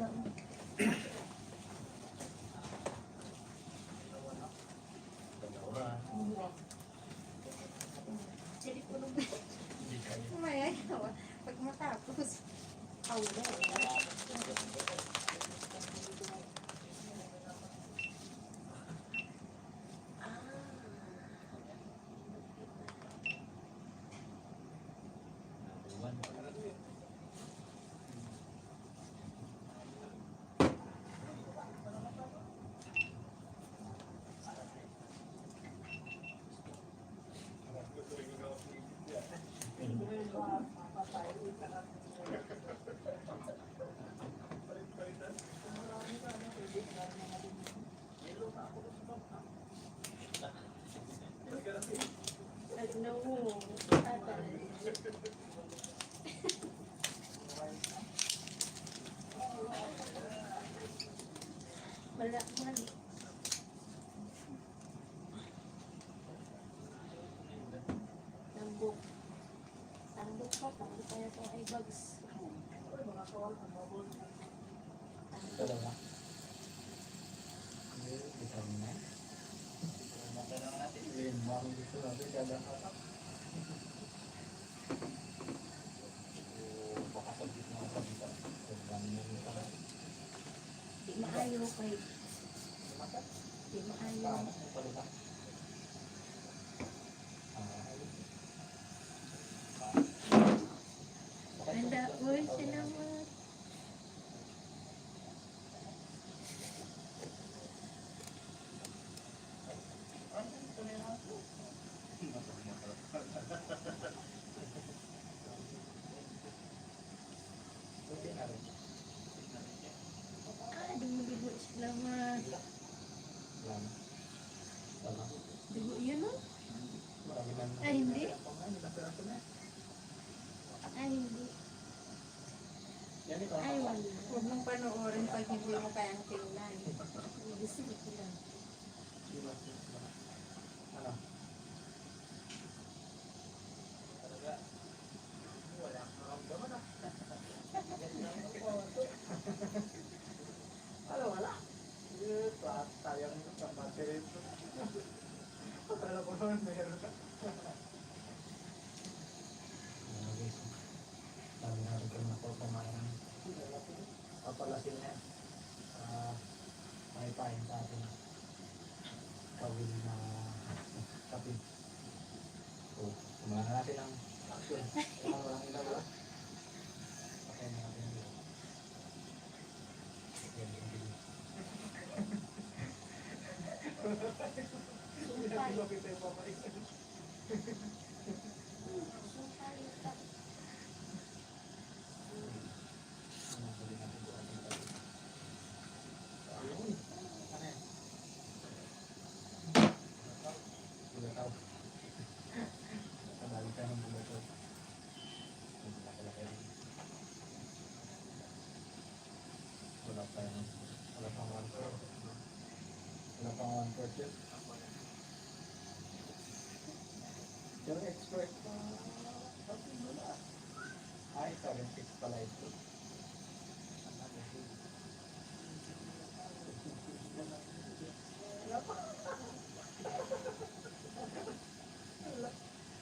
Jadi kulong. Mamaya yawa. Pag matapos, paulo. Wala man. Tambok. Tambok pa. Tambok kaya ito ay bags. Ito lang na. Ito na. Matanong natin. Bakit gusto natin kada hatak? Baka sabit mga sabitan. Di maayo kay. Di maayo. Anda, uy, salamat. Di mo bigo, salamat. Bigo yun, no? Ay, hindi. Ay, hindi. Ay, wala. Huwag mong panoorin pag hindi mo kayang tingnan. Gusto ko lang. Ano? Wala, wala. Sayang ito sa battery ito. Akala ko naman meron ka. Sabi ko na po kumain. Papalasin niya. May pain sa atin. Kawin na kape. So, kumain natin ang action. Walang ilagawa. Okay na natin yun. Wala pang 1%. Pero expert pa. Sabi mo na. Ay, 76 pala ito.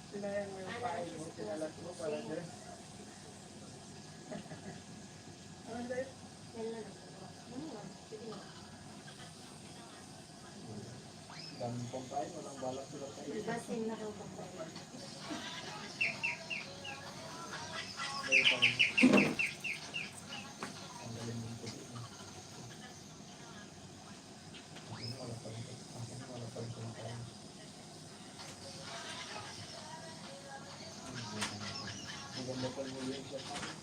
Sinayang mo yung pahay mo, sinalat mo para dyan. Ano dahil? Dami pong pahay, walang balak sila tayo. Basin na raw pa. Ang galing mong puti. Wala pa rin kumakain. Maganda pa rin yung shot natin.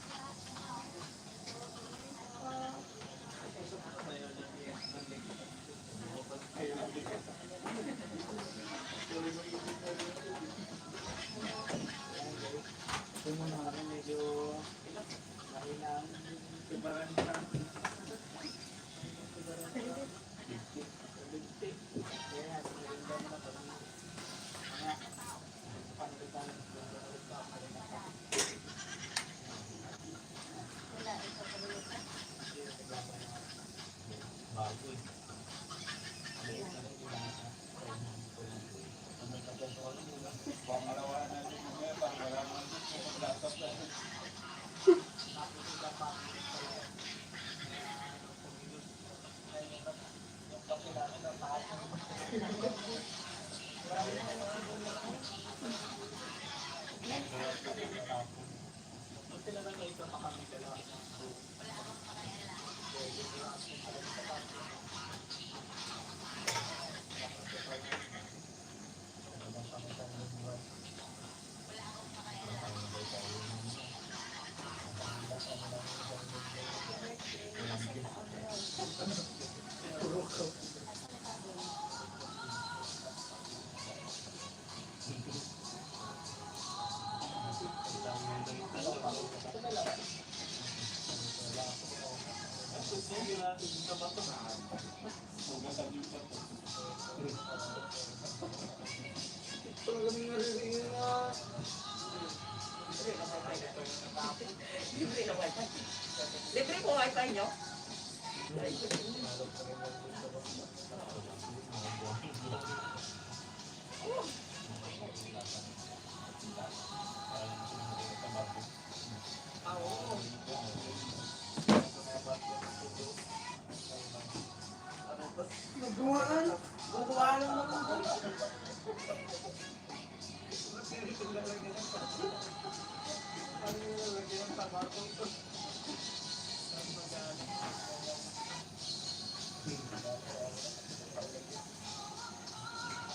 Ito mo na rin medyo mahinang tibaran na. Kaya sinarinda mo na parang mga panlitan. Wala, ito pa rin. Libre na wifi. Libre po wifi nyo? Ah, oo. Nagdumaan. Bubuhaan lang naman.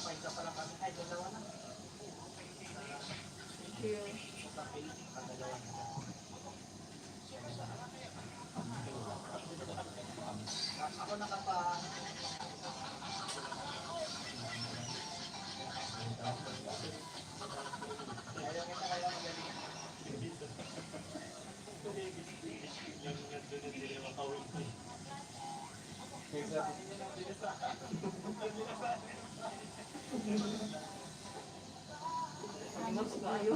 Paisa pala kami. Ay, dalawa na. Thank you. Ako nakapa... Ayaw kita kaya magaling. Ingat sa kayo.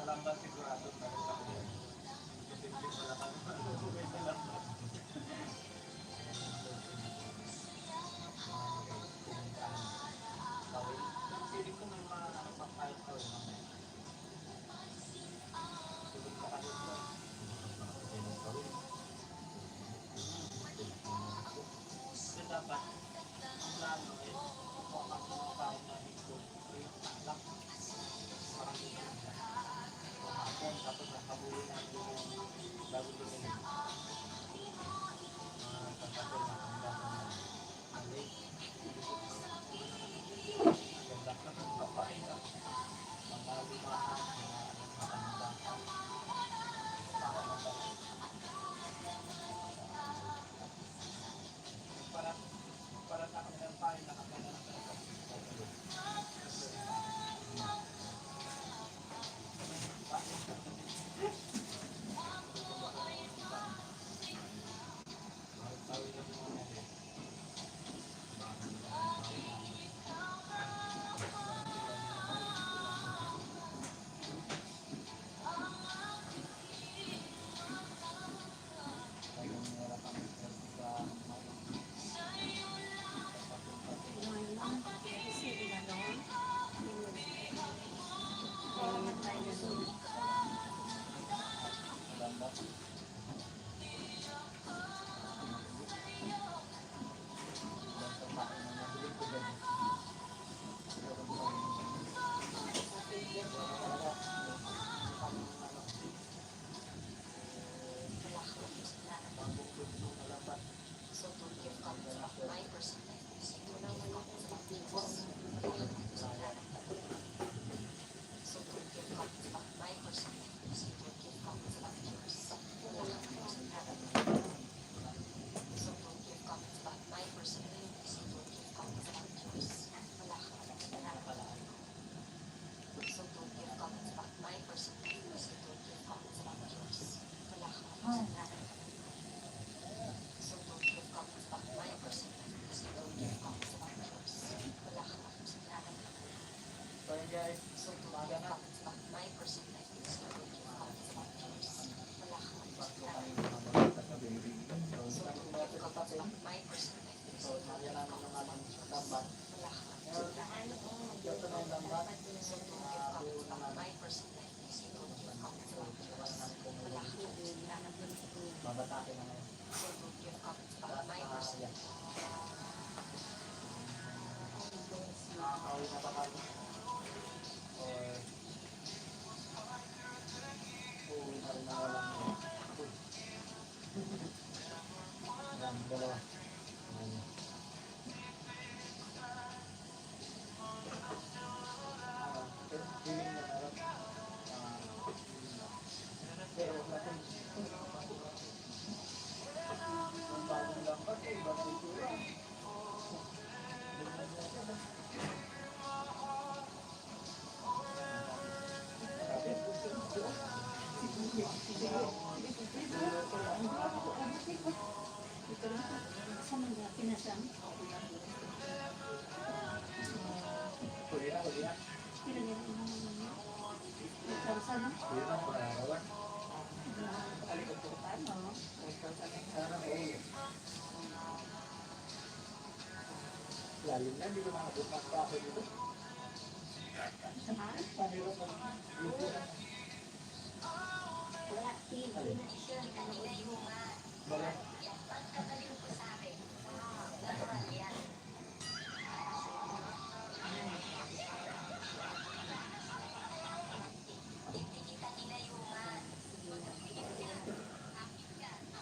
Salambat sigurado na rin kami. Simple pala kami. May salambat. Feeling ko may mga pang-kahit ko rin mamaya. Tulog na kahit ko. Kasi dapat, ang plano eh, kung ang mga tao na ito, ay anak. Parang ito na. Kumapon, tapos nakabuli na yung bago din. Pagkakil na kami dapat na mali. Ganda ka ng kapain ka. Mga lumahan, mga matanda. Para magdala. Para sa kami ng pain, nakagana na sa guys, umaga na. Mabatakin na ngayon. Nakakawin na ba kami? Uwi na rin na walang dalawa. Sana? Hindi naman mararawan. Alikod ko ano? Sana all. Lalim na, hindi ko nakabot ng kaso dito. Ha? Pahirap ang dito na. Wala. Alin? Bale.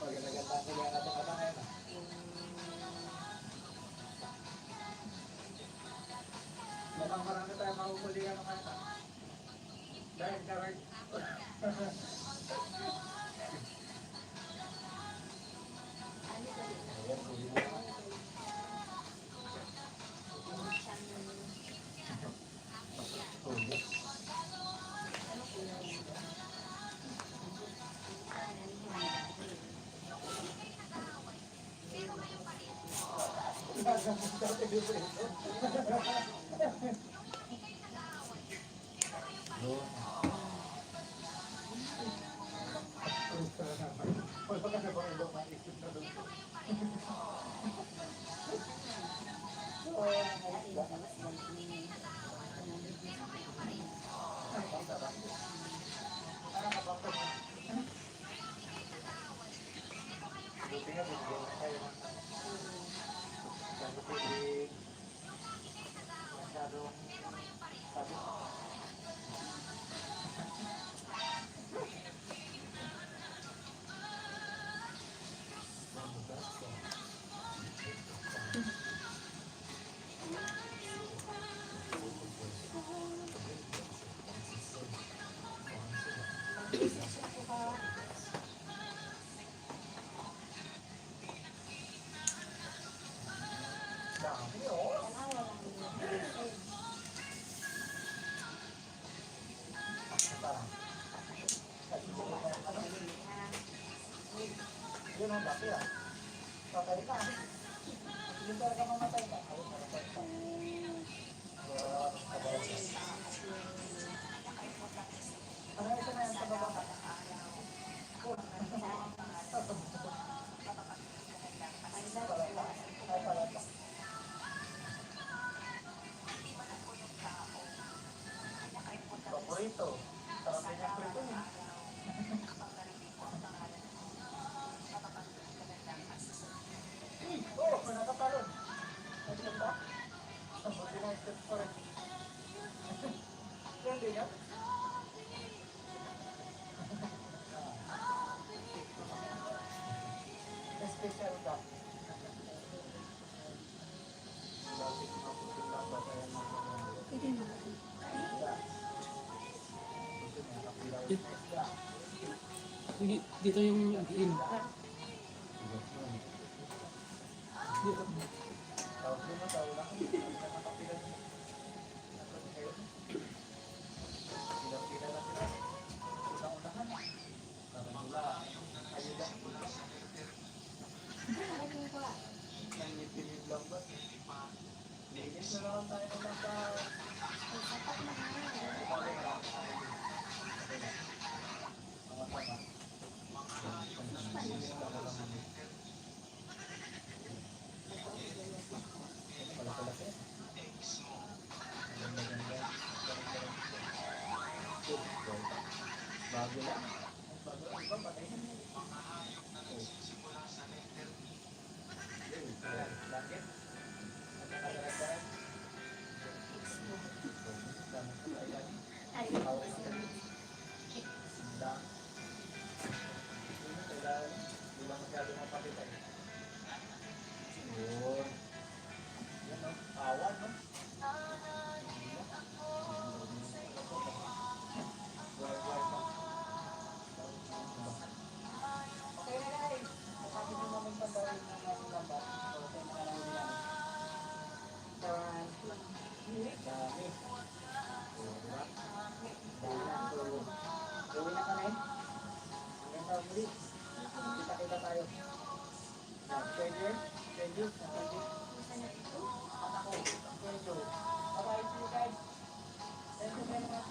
Pag naganda ko yan natin kata ngayon ah. Mukhang marami tayo mahuhuli yan mga ito. Dahil karag. Ayan, huli mo naman. Huli. Yun. Wala ka na bang ibang maisip na doon? Buti nga, binigyan na tayo ng sabi masyadong sabi. Dami oh. Parang. Yun ang dati ah. Tatali ka. Yung talaga mamatay ka. Ayun, mamatay ka. Ano ito na yan sa baba? Ay, palata. Paborito. Sarap din yung prito niya. Oh, nakatalon. Nagsit ba? Buti na nagsit pa rin. Yan din yan. Special ka. Dito yung in. Dito. Tawag mo, tawag lang. Pila na sila. Unang-unahan. Wala. Ayuda. Nangipinig lang ba? Linis na lang tayo ng mga bago lang. Bago lang ba? Patay na. Langit. Nagkakalaran. Awan, no? Gawin na kami. Hanggang sa muli. Kita-kita tayo. Schedule. Schedule. At ako. Schedule. Bye-bye. See you guys. Thank you very much.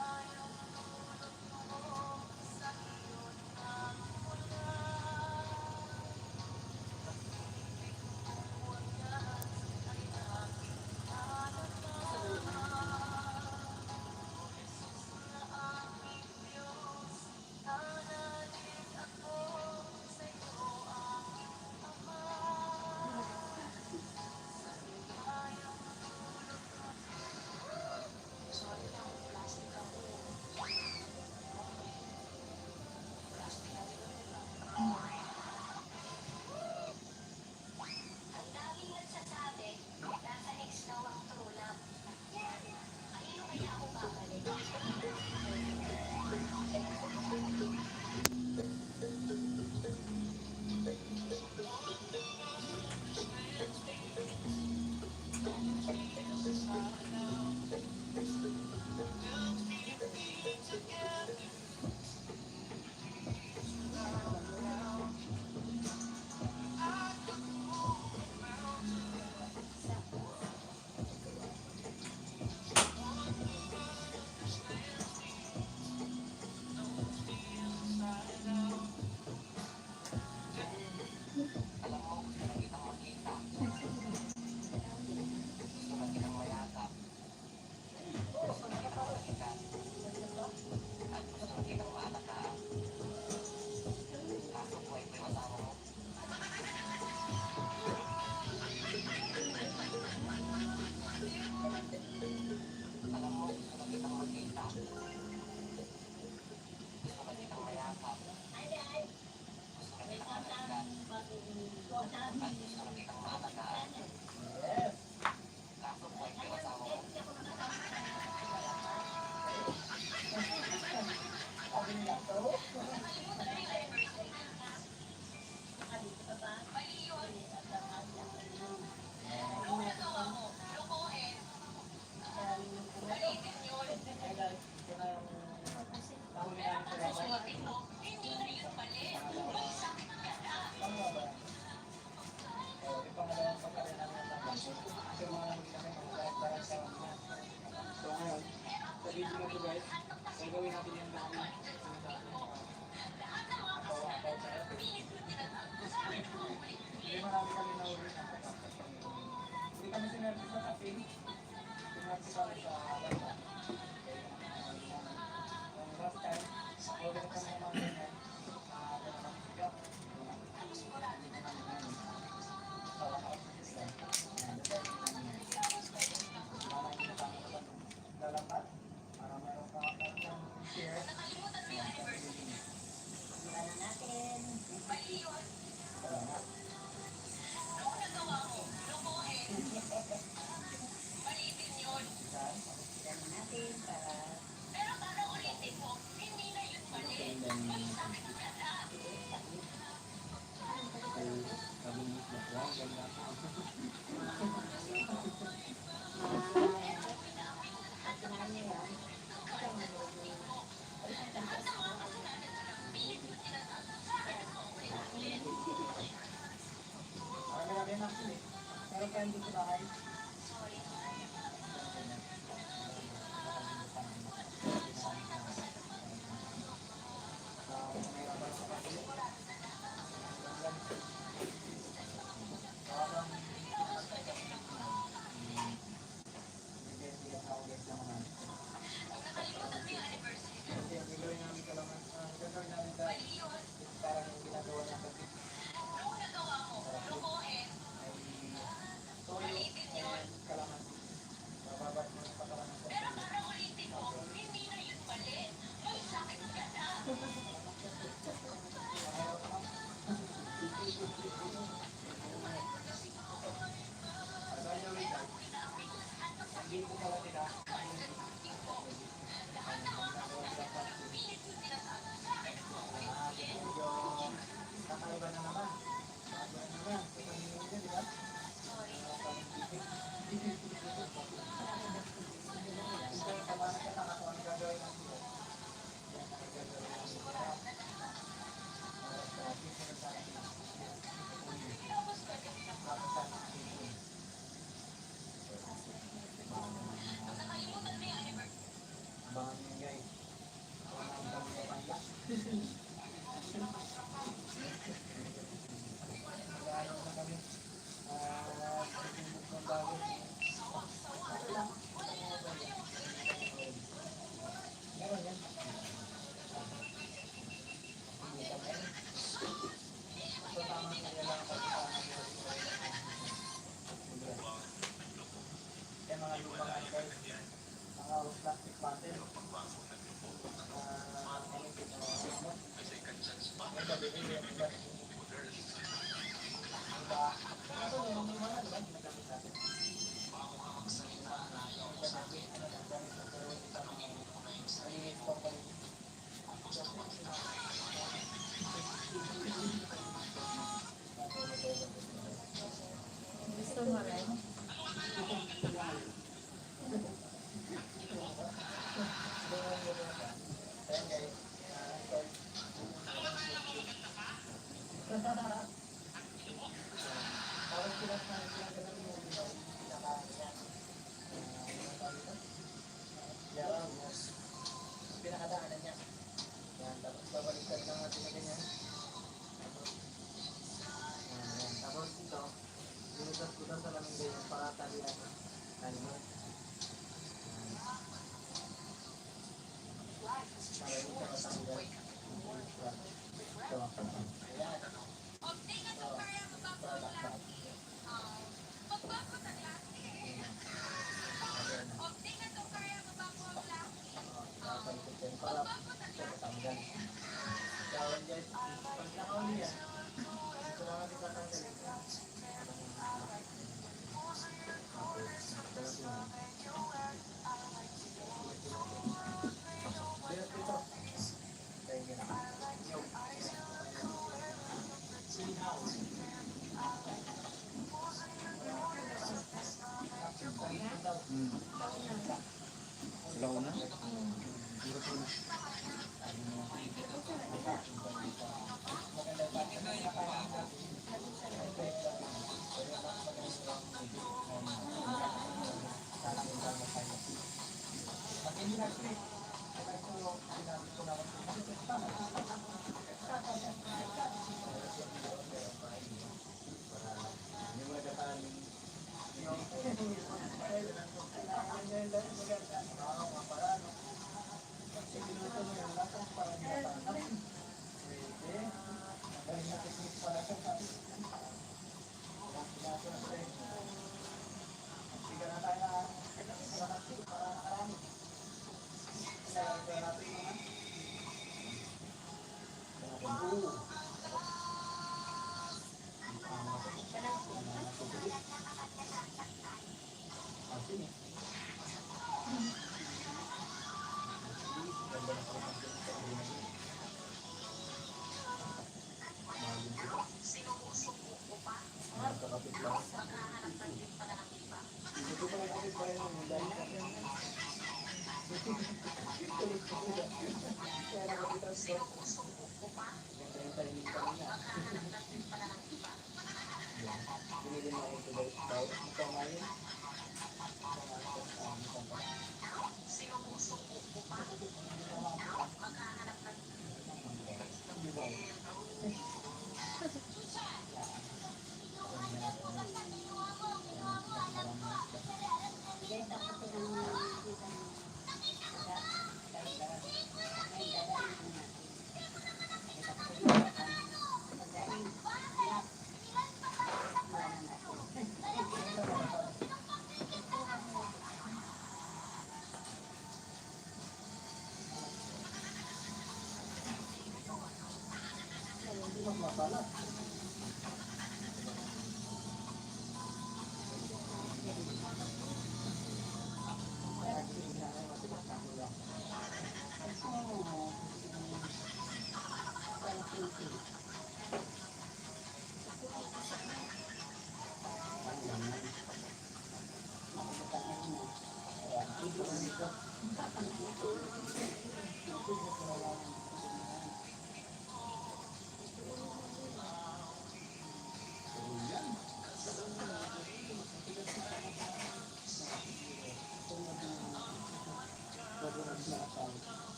Law na?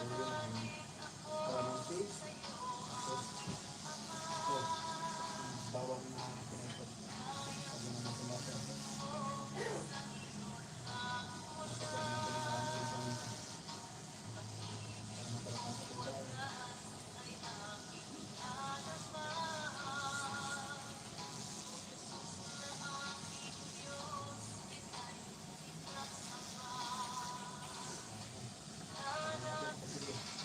yun ang kalamansi. Tapos ito, yung bawang na pinipot. Sabi naman tumato. Napapag natin ang marami yung paminta. Para matalak ang kapulay. Sige.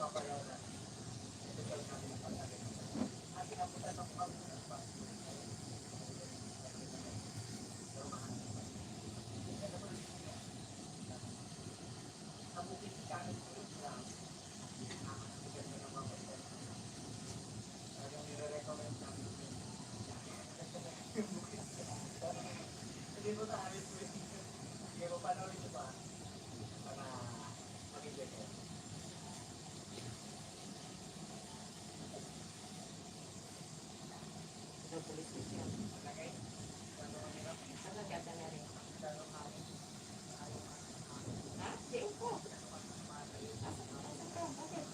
papayaw na. Ito pa natin ang pagkakin. At pinapunta ng pagkakin pa. Sa bukid kanin ko rin na ganda ng mga pagkakin. Talagang nire-recommend namin. Hindi mo na-alis mo yun. Hindi mo panoorin nyo pa para mag-enjoy kayo. Sa police station. Okay? Ano kaya ka na rin? Ha? Di upo. Asa ka? Bakit?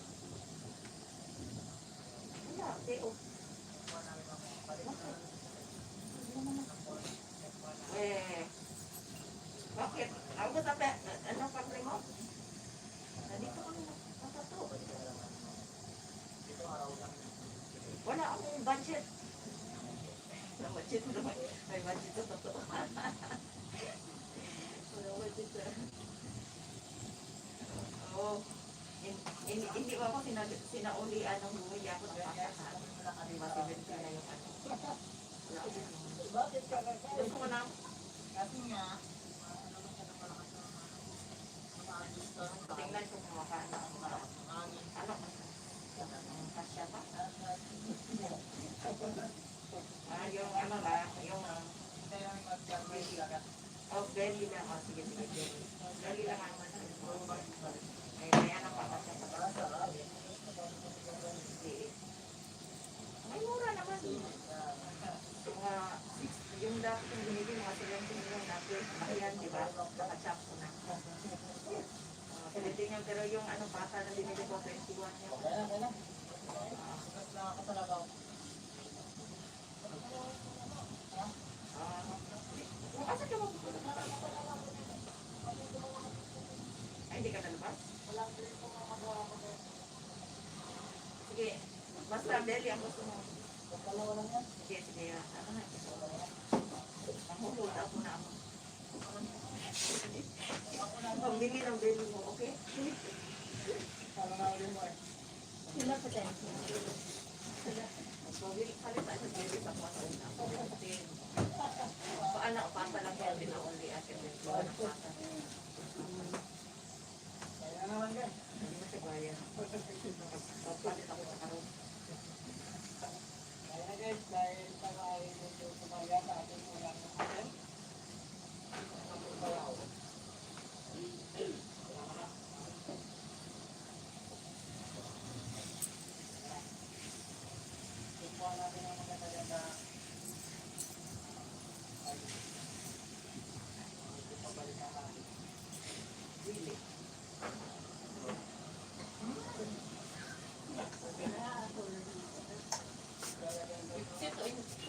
Wala, di upo. Bakit? Ako sabi, ano pagli mo? Nandito kami nakato. Wala akong budget. Wala budget naman. May budget sa totoo. Wala budget sa... Oo. Hindi ba ako sinaulian ng bumili ako ng pakahan? Di ba, 70 na yung ano? Wala ako. Bakit ka na Doon ko na. Kasi nga, Tingnan ko kung makaano ako ba. Ano? Kasya ba? Yung ano ba? Yung... Oh, belly lang. Oh, sige, belly. Belly lang naman. Ay, kaya nang pakasya sa bata. May mura naman. Yung dapat yung binili, mga 17 yung natin. Ayan, di ba? Nakachap ko na. Pilitin pero yung ano pata na binili ko 21 niya. Okay na. Mas nakakasalabaw. Asa ka mo? Ay, hindi ka nalabas? Sige, basta belly ang gusto mo. Sige, sige. Ano na? Mahulog ako na ako. Pambili ng belly mo, okay? Sila pa tayo. Pambili pa rin tayo sa belly sa mga una. Paano ako pata lang kaya din ako ulit at yung pata. Kaya naman yan. Hindi mo siya kaya. Papalit ako sa karoon. Kaya guys, dahil tayo sumaya sa ating ulang natin. Ikuha natin ang magaganda. Pabalikan natin. Really?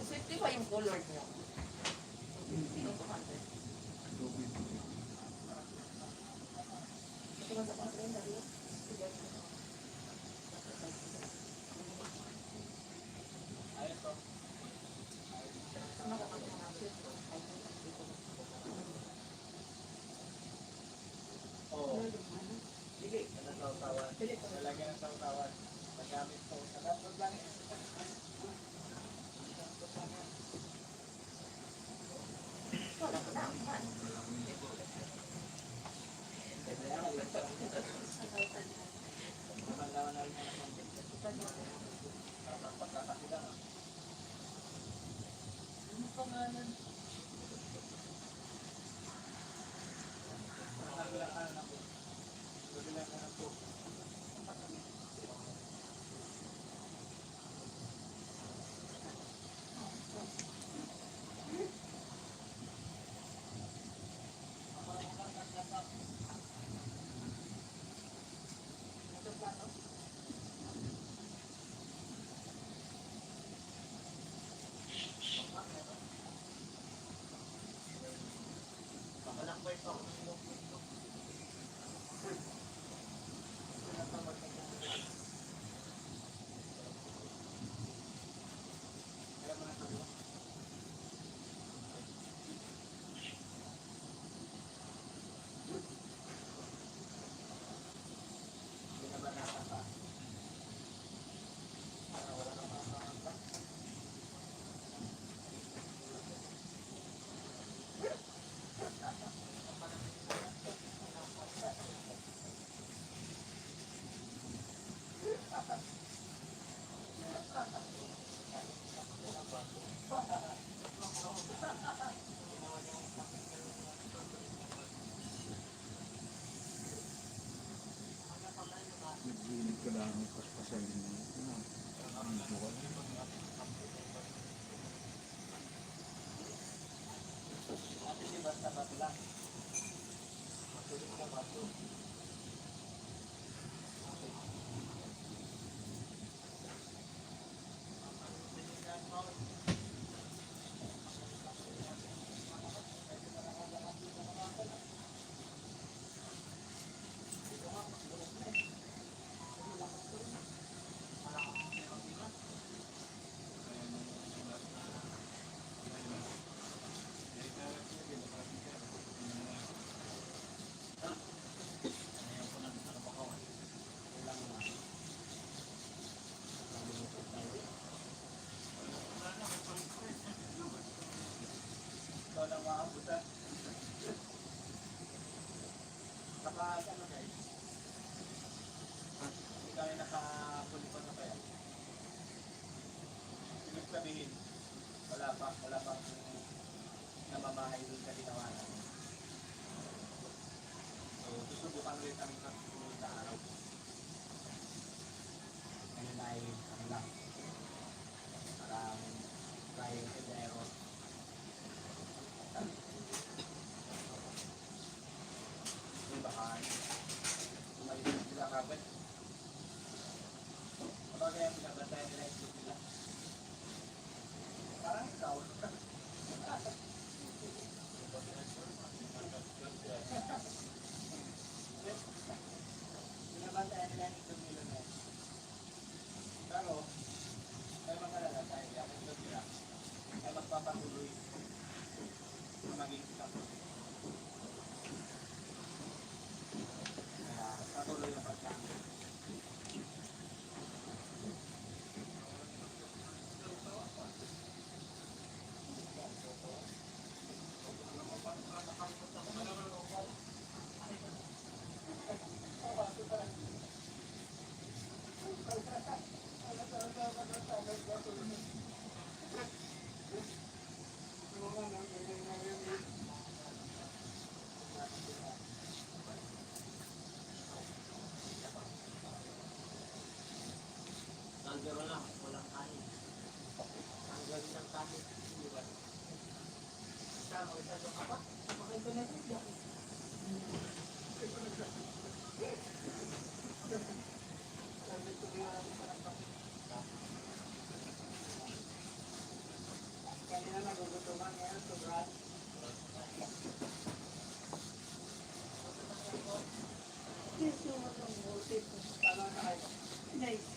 Sweet ba yung color niyo? Sino ko hantin? Ito ba sa mga friend dali? Ayun to. Ano ka pag mga sweet ko? Oo. Dili. Ang tawtawan. Lalagyan ng tawtawan. Magamit po sa dapat lang. Wala ko naman. Mamandawan na rin naman. Dapat pagkakakita na. Ano pangalan? Nagbilang na po. Nagbilang na po. Makalakbay pa ako. kailangan paspasalin mo. Dito ka na. At hindi basta-basta lang. Masulit na baso. Ikaw na maabot ah. Saka ano guys? Ikaw ay nakapulipan na kaya? Ibig sabihin, wala pang namamahay doon sa ginawanan. So, susubukan ulit kami sa susunod na araw. Ngayon ay ano lang, parang trial and error. Yung baka umalis sila kapit. Kapag kaya pinabantayan nila yung nila. Parang ikaw. Pinabantayan nila yung nila na. Pero, may makalala tayo. Kaya kung sila ay magpapatuloy na maging isang. Patuloy ang pagkakit. Nanggaro lang, walang kanin. Nanggaro ng kanin. Tama, ito ka ba? Makita na siya. Kanina nagugutuman niya, sobrang. Yes, yung mga multi. Paano na kayo? Nice.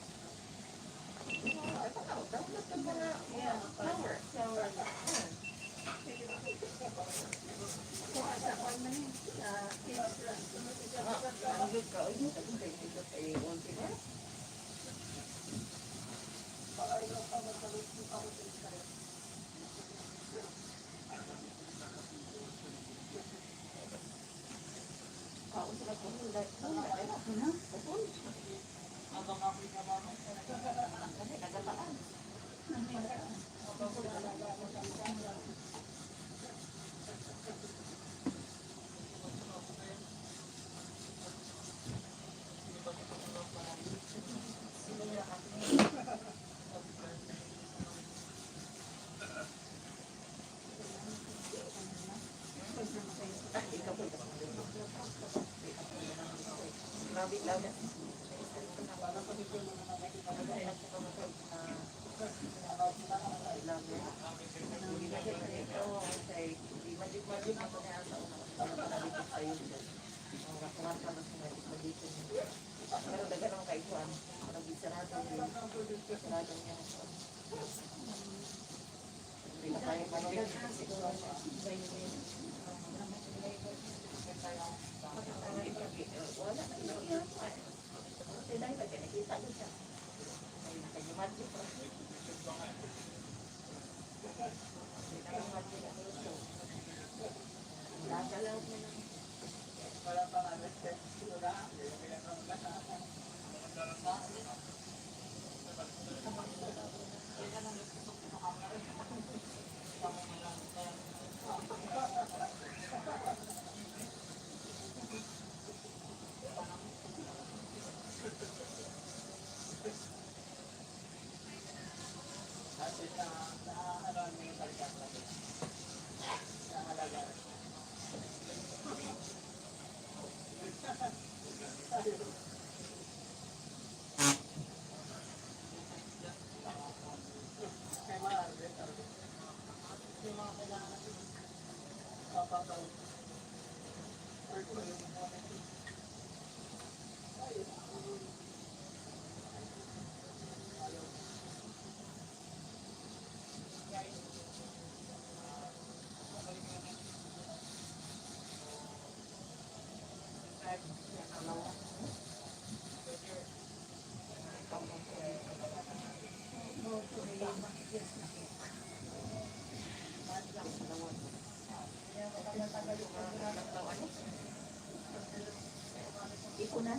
Baka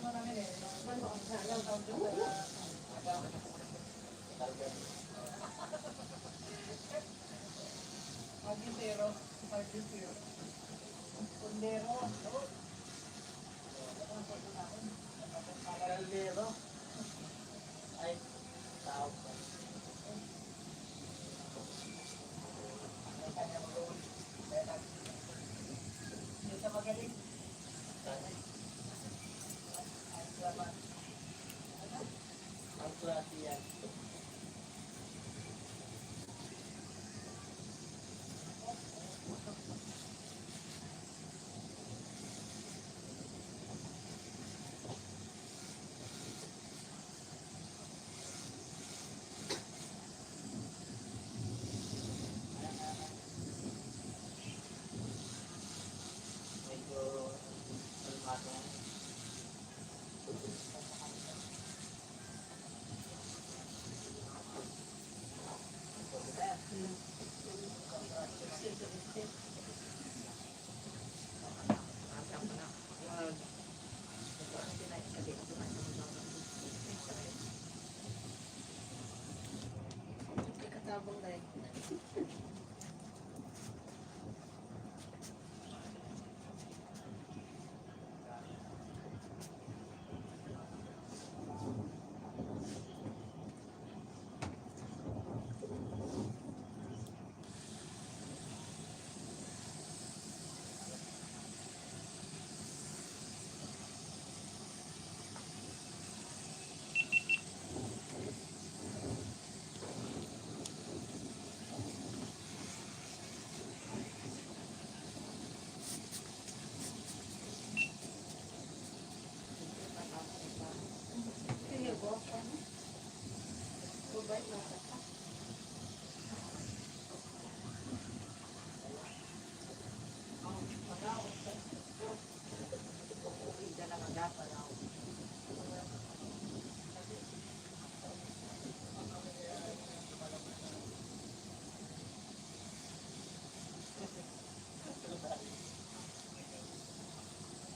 marami rin. Ano ang salang tawag doon? Pag-isero. Pag-isero. Kundero. Kaldero. Ay, tao pa. Hindi ka magaling. Ang klase yan. Medyo kalmado. Katabang dahil. Sige po. Bye na.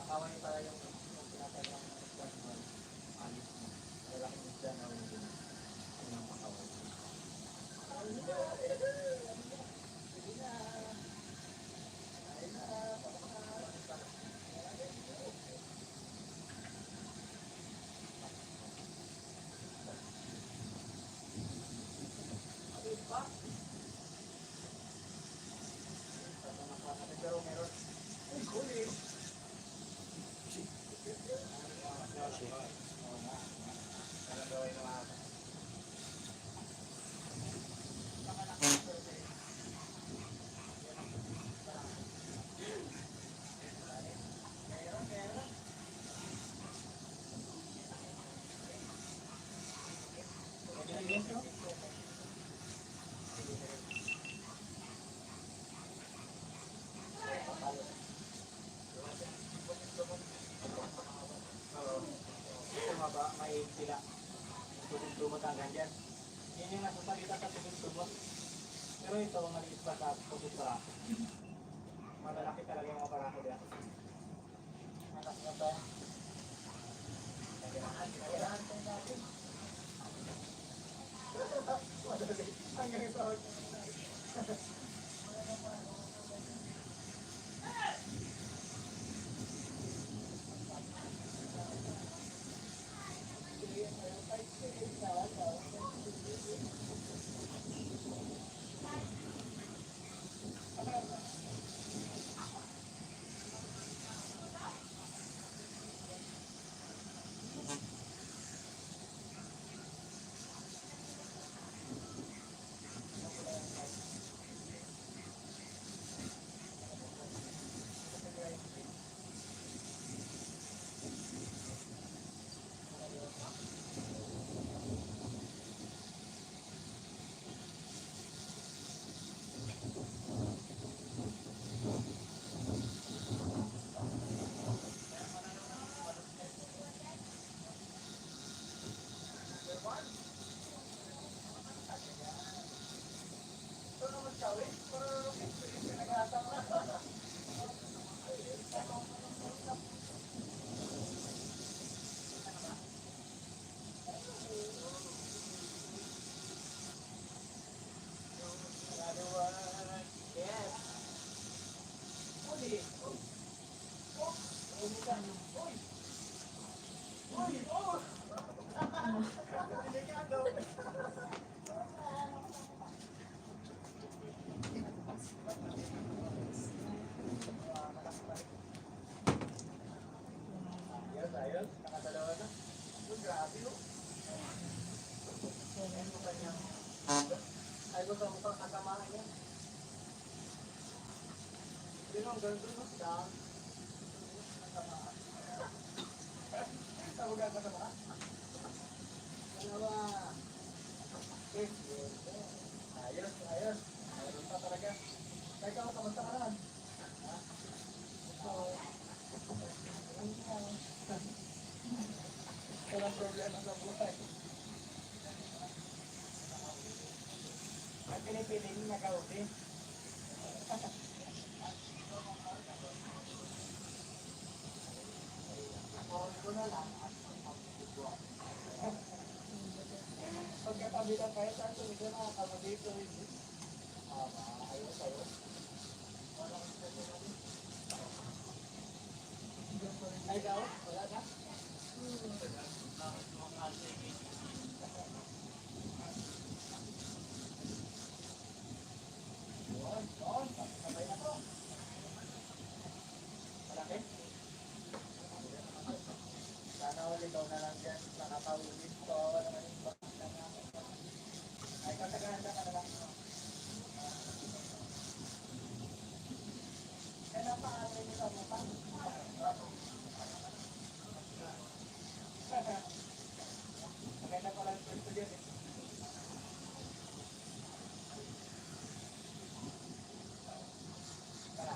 Nakaway pa yung tinatayang ng alis mo. Malaking isda na yung makaway. Pero meron. May sila. Tubig-tubot ang ganyan. Yan yung nasa salita sa tubig-tubot. Pero ito, maliit pa sa tubig-barako. Malalaki talaga yung mga barako dyan. Anak na ba? Kailangan tayo natin. Hanggang ito. Ayos. Nakadalawa na. Grabe, oh. Ay, gusto mo pang kasamahan niya. Yun ang ganito, no? Daan. Kasamahan. Saan mo kasamahan? Dalawa. Okay. Ayos, ayos. Ayos pa talaga. Teka, kamusta ka lang? Ha? Walang problema sa buhay. Ang pinipili niyo nakauti. Ko na lang. Pagkatabi lang kayo, saan tuloy ko na kama dito. Ayos, ayos. Ay, daw? Wala na? Sabay na to. Malaki? Sana ulit ikaw na lang dyan. Nakapaulit ko. Ay, kataganda ka na lang. Kaya paano nyo sa mukha? Maganda pala ang pwesto dyan eh. Tara.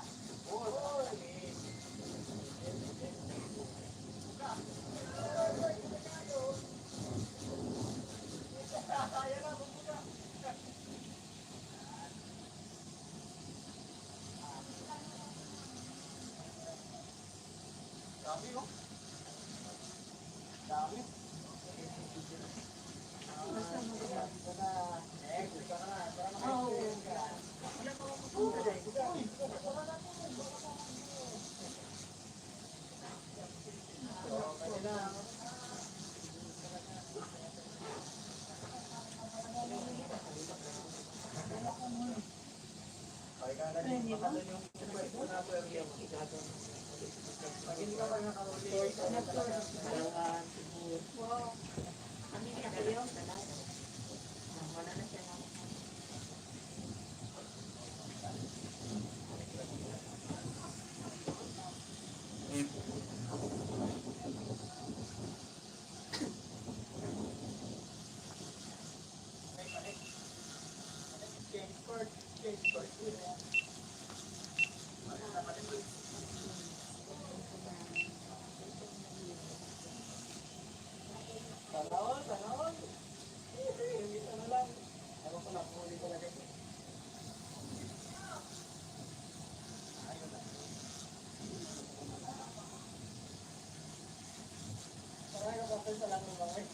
Dami, no? Dami. Wow. Kami na kayo. Wala na siya. Tanawal, tanawal. Yung isa na lang. Ewan ko lang, huli talaga ito. Ayun na. Parang kapag sa lang ng mga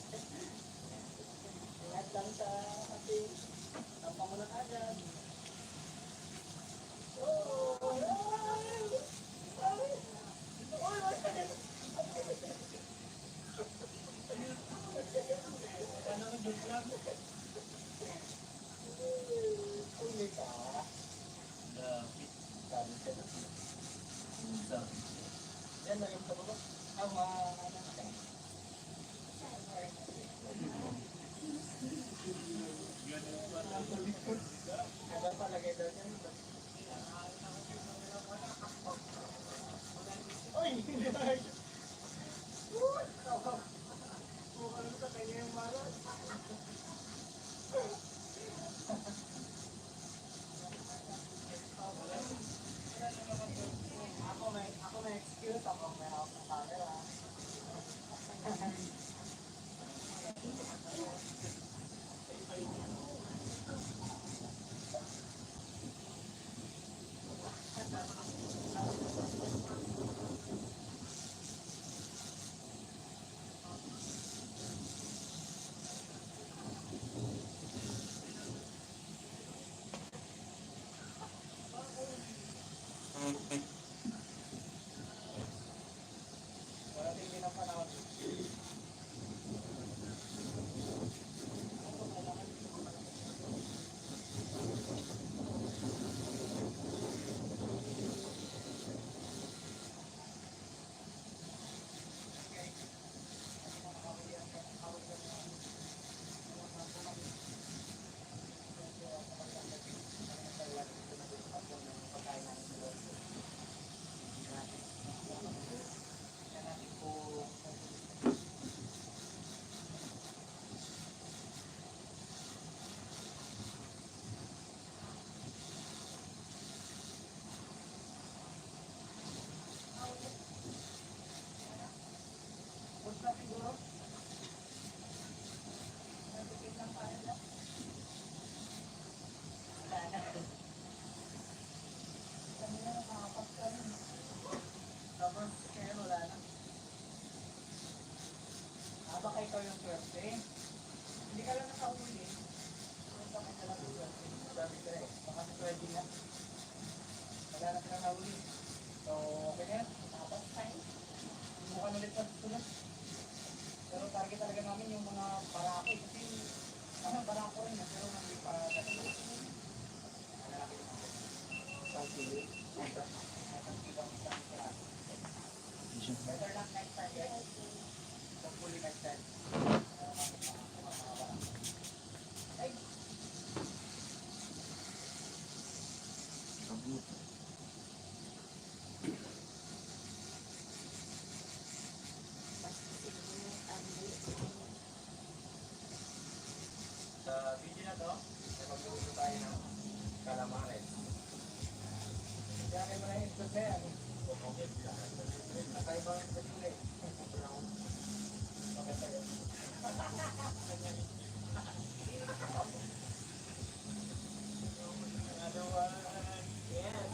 ingat lang sa ating tampang mo na agad. Ano ang joke lang? Uli ka. Sabi ka na. Yan na yung sababa. Kaya palagay daw niya. Uy! Hindi na. Uy! Mukha sa kanya yung malas. Ako may excuse. Ako may hawak ng camera. ikaw yung swerte. Hindi ka lang nakauli. Punta ka na lang yung swerte. Sabi ko eh, baka si pwede na. Wala na silang nahuli. So, okay na yan. Nakapag-sign. Subukan ulit sa susunod. Pero target talaga namin yung mga barako. Kasi, barako rin na. Pero hindi pa dati. Malalaki naman. Pag-pili. Better luck next time, guys. Hopefully next time. Ay, Abot. sa video na to, ay magluluto tayo ng calamares. Kaya kayo mo na yung isot na yan. Nakaibang isot ko eh. Bakit tayo? Another one. Yes.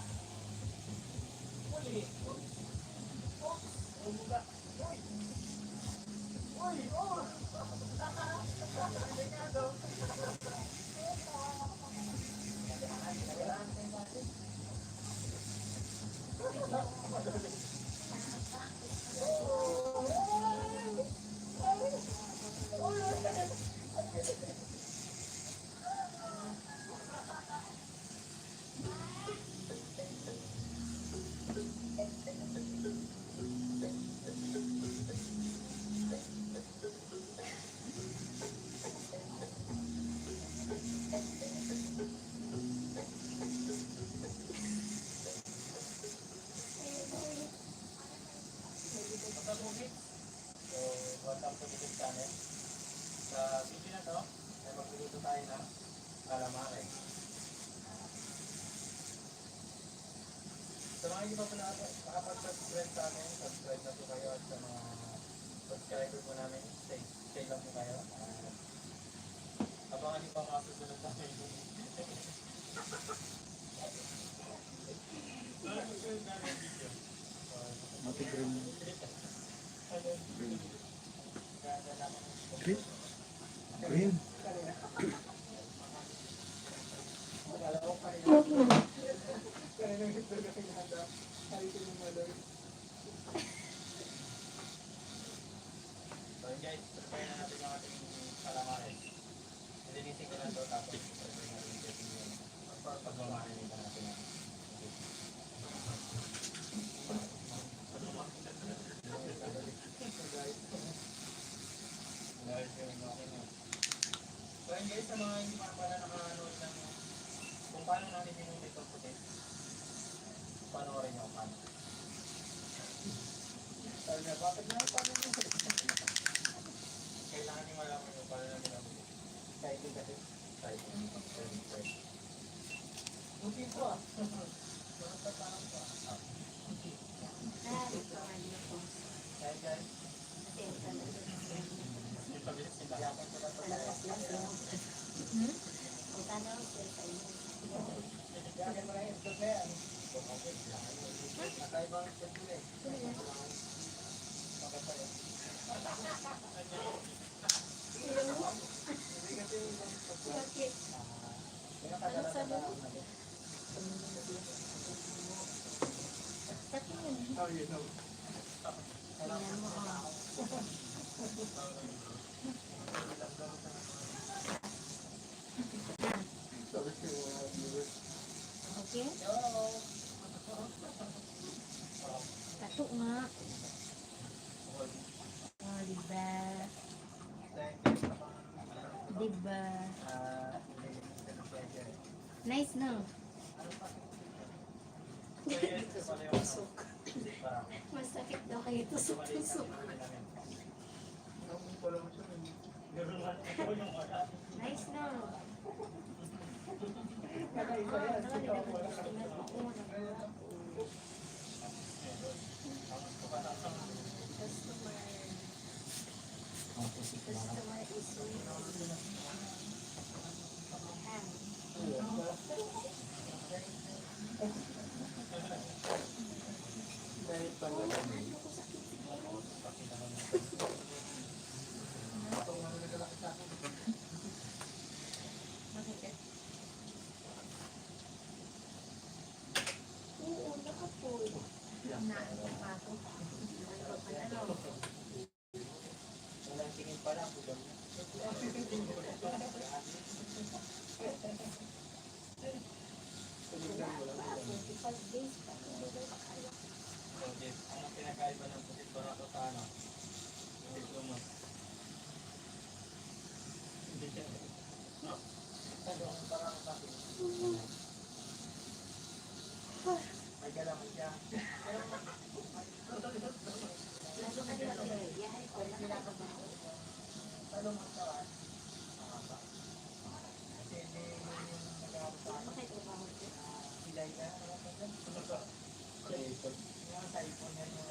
Uli. Oh, bumuga. Uy. Uy, oh. Delikado. So, welcome to Bukid Channel. Sa video na to, ay magluluto tayo ng calamares. Sa mga hindi pa po nakapag-subscribe sa amin, subscribe na po kayo at sa mga subscriber po namin, stay lang po kayo. Abangan niyo pa mga susunod namin. Matigreen. Green? Green? So guys, prepare na natin yung ating calamares. Nilinisin ko lang ito tapos prepare natin yung pagmamahanin natin. So yun guys, sa mga hindi pa pala nakanood ng kung paano natin binunit ang puti, panoorin nyo kung paano. Sabi niya, bakit na paano nyo? Kailangan nyo malaman yung paano natin ang puti. Kahit din kasi. Kahit din. Buti po ah. Mga tatanong po ah. Kahit guys. Yung pabilis nila. Yapan ko lang ito. Kaya mo na yung isot na yan. Nakaibang isot ko eh. Bakit tayo? Hindi kasi yung isot ko. How you know? Okay? Hello. Tato nga. Oh, diba? Diba? Nice, no? Masakit daw kayo tusok-tusok. Nice, no? Customer is para to sa ano. Hindi lumot. Hindi siya. No. Parang sa akin. May galaman siya. Ano mo sa kasi hindi yung nag-aaral sa sila yan. Ano ba? Yung sa iPhone yan yung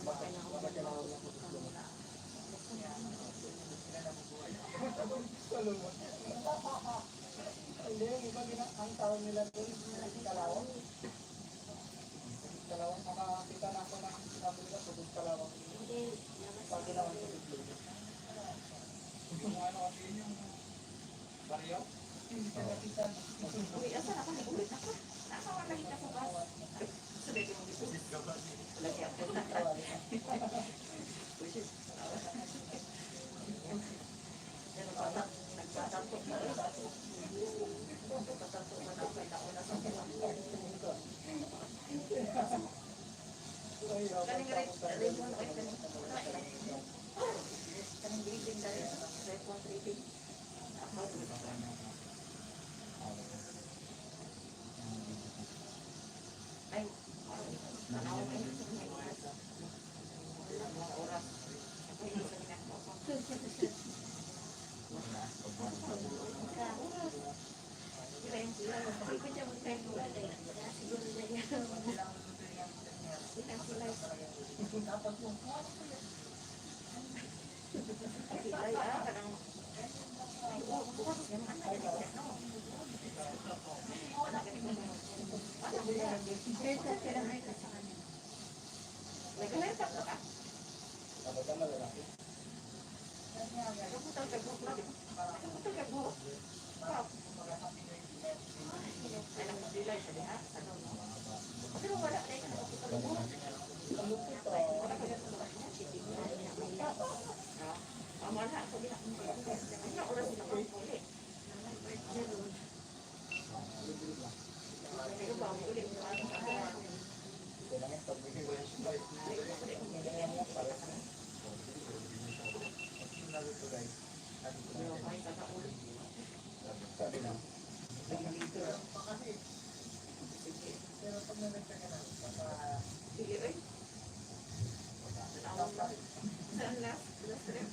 bakit kailangan lang po ito lumot? Sila na mabuhay. Salumot. Hindi, iba ang tawag nila doon, kalawang. Kalawang, makakita na ako ng sinabi nila, tubig kalawang. Pag kalawang tubig lumot. Yung ano kasi yun yung baryo, hindi ka nakita. Uy, asan ako? Ulit ako. Nakawa na kita ko ba? Sabi ko mo dito. Lagi ako na. Nagtatantok na rin ako. Nagtatantok na ako. Nauna sa kaning rin mo na kaning briefing dahil report briefing. Ay, tanaw na yun. Walang mga oras. Ay, isa na ako. Sila yung sila. Ay, ko siya magtayo. Siguro na yan. Sila sila. Ay, parang bukas yan. Nag-laptop ka? Kapag malalaki. Nagputang kagbuhok na. Nagputang kagbuhok. Wow. Alam mo sila sa diha? Ano no? Pero wala na yung nagputang kagbuhok. Wala ka dyan sa lugar niya. Siting na niya. Wala ako din ako. Ano oras na ako ulit? Pero ba ako ulit? Kailangan pagbigay ko yung slice. Sabi ko guys, sabi lang. Pero pag nagtaka na, Sige, oy. Saan last? Last rin?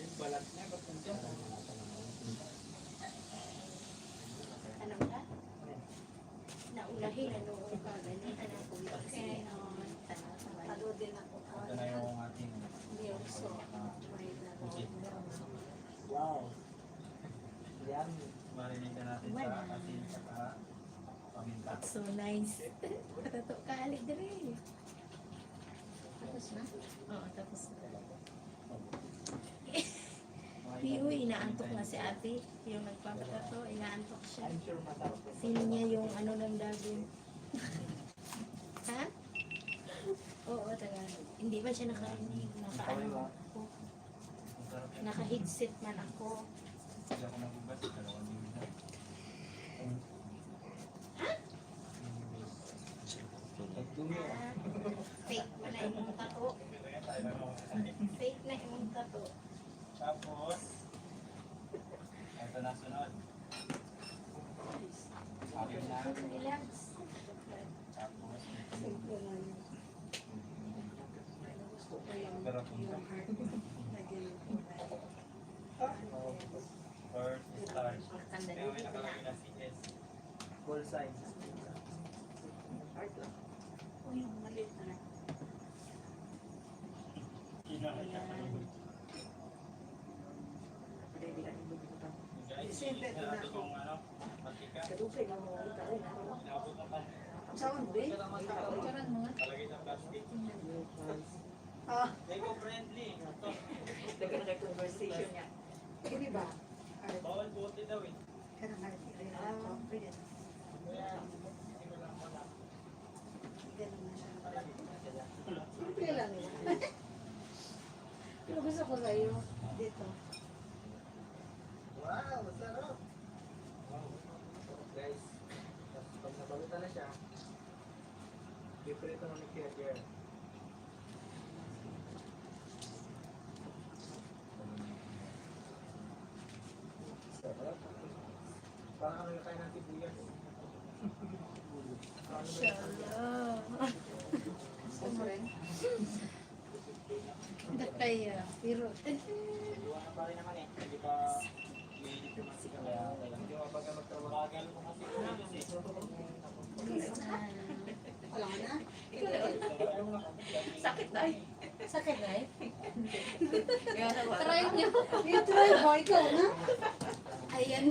yung balat niya, ba't nandiyan? Ano ka? Naulahin, ano ka, ganyan, ano ko, kasi, talo din ako. Ito na yung ating Biyokso, may nagawa. Wow. Yan. marinigan natin sa asin saka paminta. So nice. Patato ka, alik dire. Tapos na? Oo, tapos na. Uy, inaantok na si ate. Yung nagpapatato, inaantok siya. I'm sure masarap. Feel niya yung ano ng daging. Ha? Oo, taga. Hindi ba siya nakarinig? Naka-ano ako. Naka-headset man ako. Hindi ako nagugas, dalawang minuto. Ah, fake mo na yung tato. Fake na yung tato. Tapos, ito na sunod. Akin na. Relax. Tapos, Simple lang yun. Gusto ko pero yung heart. Naging first start. Tanda Kaya may nakalagay na CS. Full size. Hard lang. Uy, malit na. Kinakita ko yun. Pwede lang yung bubutan. Guys, hindi na itong ano, matika. Kadupay na mo ulit ako. Inabot na pa. Ang sawang ba eh? Karan mo nga. Talagay sa plastic. Ah, Eco-friendly. Ito. dagan na kayo conversation niya. Hindi ba? Bawal bote daw eh. Karang heart. Ah, pwede na. Kaya, hindi ko lang wala. Ganun na siya. Simple lang yun. Pero gusto ko sa'yo. Dito. Siyempre ito naman kaya Jer. Parang ano yung kain ng sibuyas. Inshallah. Gusto mo rin? Hindi kaya. Pero, Gawa na pa rin naman eh. Hindi pa mainit yung masika. Kaya hindi mo baga magtrabaho. Bagal mo kasi wala na. Sakit tayo. Sakit na eh. Yan na ba? Try nyo. I-try mo. Ikaw na. Ayan.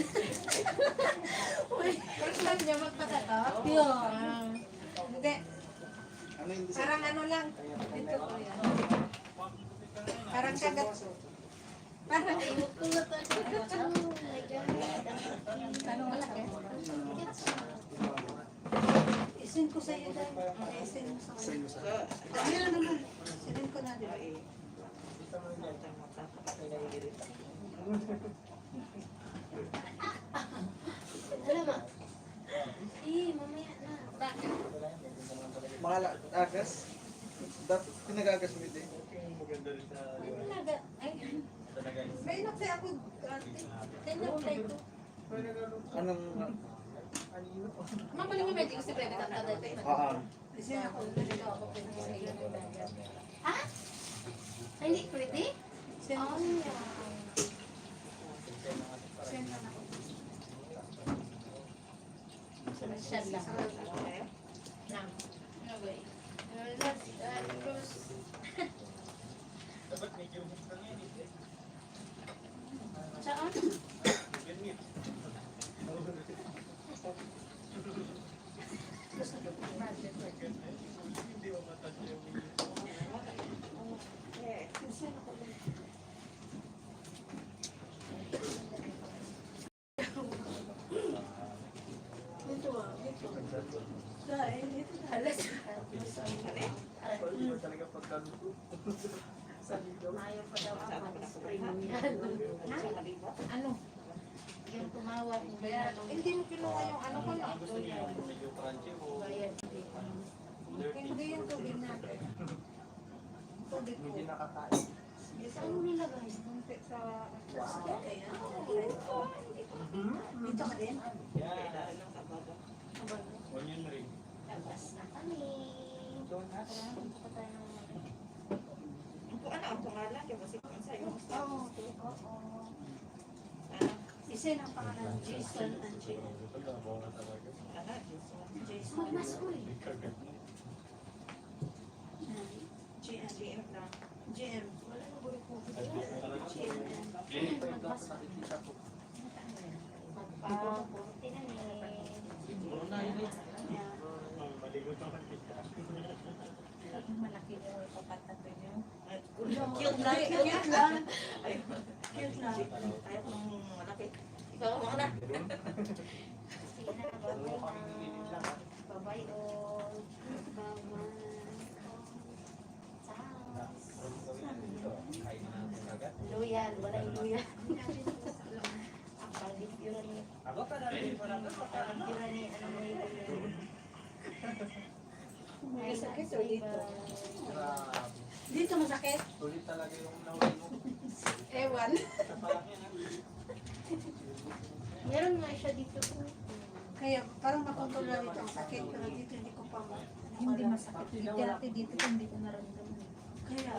First time niya magpatato? Yun. Hindi. ano yung Parang ano lang. Dito ko yan. Parang kagat. Parang Ayok ko na tayo. Oh my God. Tanong malaki. Isin ko sa iyo dahil. Isin mo sa kanya. Dami lang naman. Silin ko na din. Alam mo. Mamaya na. Bakit? Mga agas. Pinagagas mo din. maganda rin sa Talaga. Ay, May naksi ako. tingnan ko tayo. Anong... Mabalik mo medyo kasi pwede kang taday. Isin ako. Dito ako pwede sa iyo ng dagat. Ha? Ay, hindi pwede? Isin ako. Oh, Isin lang ako. Siya lang. Nam. Okay. dapat medyo lang yan eh. Saan? Ganit. Hindi mo matanda yung Isin ako. Dito ah. Dito. Dahil ito. Alas. Hindi mo talaga pagkaluto. Ayaw pa daw ako mag-spray mo yan. Ano? Yung tumawag. Hindi mo kinuha yung ano ko lang. Gusto niyo yung medyo crunchy o Bayad. Hindi yung tubig natin. Tubig ko. hindi nakakain? Saan mo nilagay? Kunti sa... Dito ka din? Yan. Onion ring. Labas na kami. Doon na. Punta pa tayo ng Ano ang pangalan? Yung kasi kung sa'yo. Oo. Oo. Isin ang pangalan. Jason and Jen. Ano? Jason. Magmas ko eh. GM lang. GM. Wala na bulit mo. Magmas nakikita ko. Magpapunti na eh. Siguro na yun eh. Maligot naman kita. Malaki yung papatato niyo. Cute lang. Cute lang. Cute lang. Ayaw kong malaki. Ikaw mo na. Sige na. Bye-bye na. Bye-bye all. Bye-bye. Luyan, wala yung luyan. Ang palit yun ni. Ako pa namin. Ang yun ni, ano mo yun. May sakit o dito? Grabe. Dito masakit? Sulit talaga yung nawin mo. Ewan. Sa parang yan ah. Meron nga siya dito. Kaya parang makontrol na dito ang sakit. Pero dito hindi ko pa hindi masakit. Dito dito hindi ko naramdaman. Kaya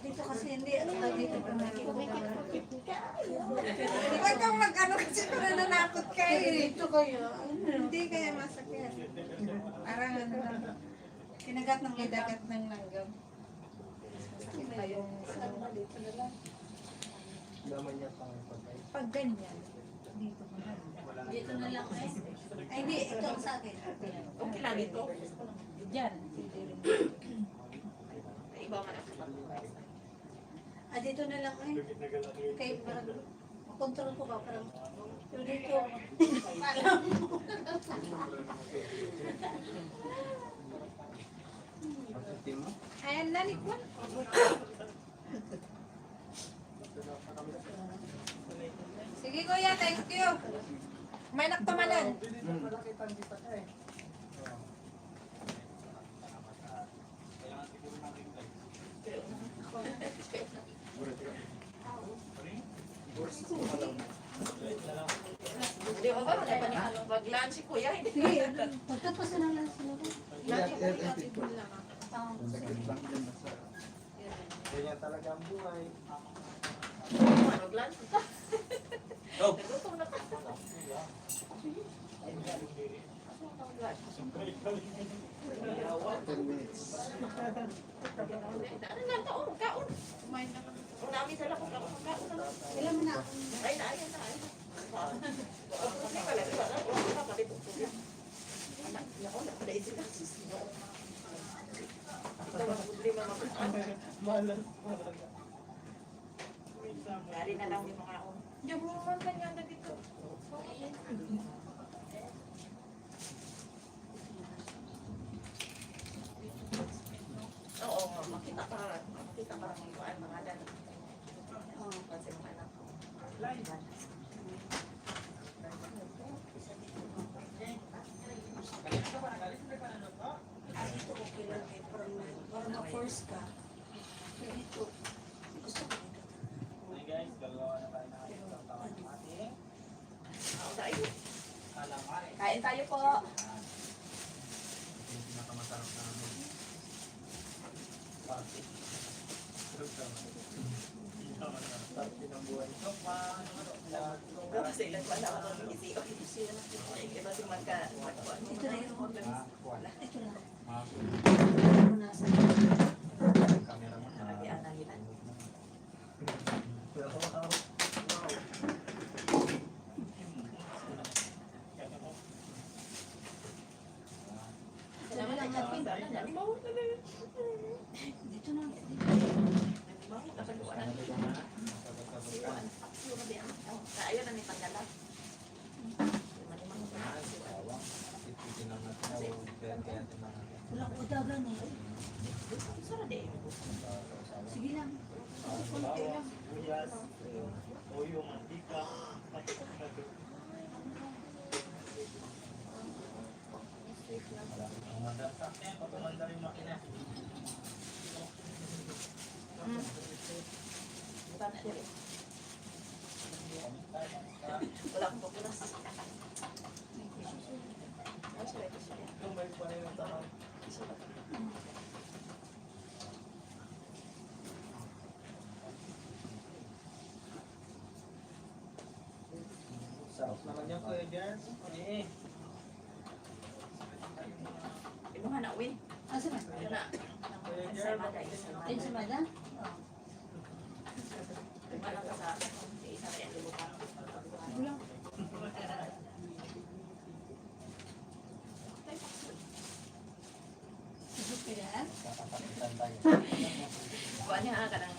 dito kasi hindi. Dito pa naramdaman. Di ba kang mag-ano kasi para nanakot kayo? Dito kayo. Hindi kaya masakit. Parang ano lang. Kinagat ng may dagat ng langgam. Sakit na yung dito na lang. Laman niya pang pagkain. Pag ganyan, dito na lang. Dito na lang eh. Ay hindi, ito ang sa akin. Okay lang ito. Diyan. Iba man ako. Dito na lang eh. Kaya parang makontrol ko ba parang pero dito. Alam mo. Ayan na, Nikon. Sige kuya, thank you. May nakpamalan. Malaki tanggitan eh. Hindi mo ba mag-lunch si kuya? Hindi. Sige, pagtapos na lang sila. Ganyan talaga ang buhay. Mag-lunch. Oh. Nagutom na ka. Ano na ito? Oh, kaon. Kung namin sila kung kaon, kaon na. Ilan mo na? Ay, naayan na. Hindi pala. Wala ka pala ito. Anak, naku, naku, na sila. Ito ang problema mga Malas. Dari na lang yung mga ako. Diyan mo man kanya na dito. Oo, makita pa ng mga dan. Oo, kasi mga anak ko. Ito okay lang eh. Parang ma-force ka. Pero ito, gusto ko ito. Hey guys, gagawa na tayo ng ating Tayo. calamari. Kain tayo po. Yung pinakamasarap na ano. Party. Party ng buhay. So, paano Kasi nagwala ako ng isi. Iba si Magka. Ito na yung Kuwan. ito na. Mga Punasan. camera mo. Nagyan na nila. Sabi lang natin. Dito na. Ayaw na ni Pagdala. Wala ko dagan eh. Sarap din. Sige lang. Buyas, toyo, mantika, pagkumandar yung makina. Wala akong papunas. Tumay pa rin yung tama. Sarap Naman niya Kuya Jens. Eh, Inuha na, Win. Asa ba? Ayun na. Ayun si Mada? Wala ka sa isa na yan. Sige lang. Susunod ka yan? Kakapakitan tayo. Kuha niya ka ng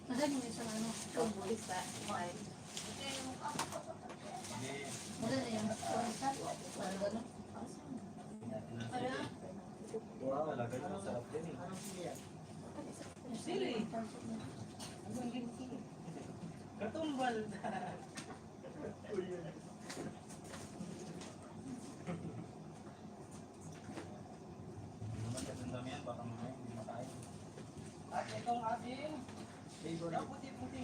Nasaan yung isang ano? kambulis sa kumain. Wala na yung punasan. Wala gano'n. Wow, lagay mo sarap din eh. sili. Katumbal. Magandang yan, baka mamaya hindi makain. At itong ating Favorite. puti-puti.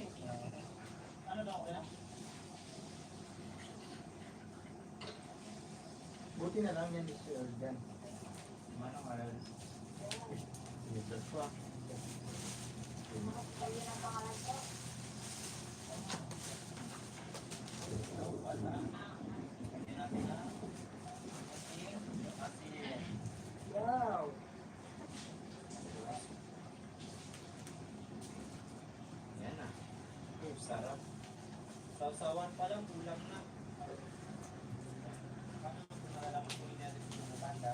Ano daw kaya? Buti na lang yan is organ. Mana mahal. Ito pa. Wow! Yan na. Sarap. Sausawan pa lang, kulang na. Paano kung nalalaman ko niya dito sa Bukanda?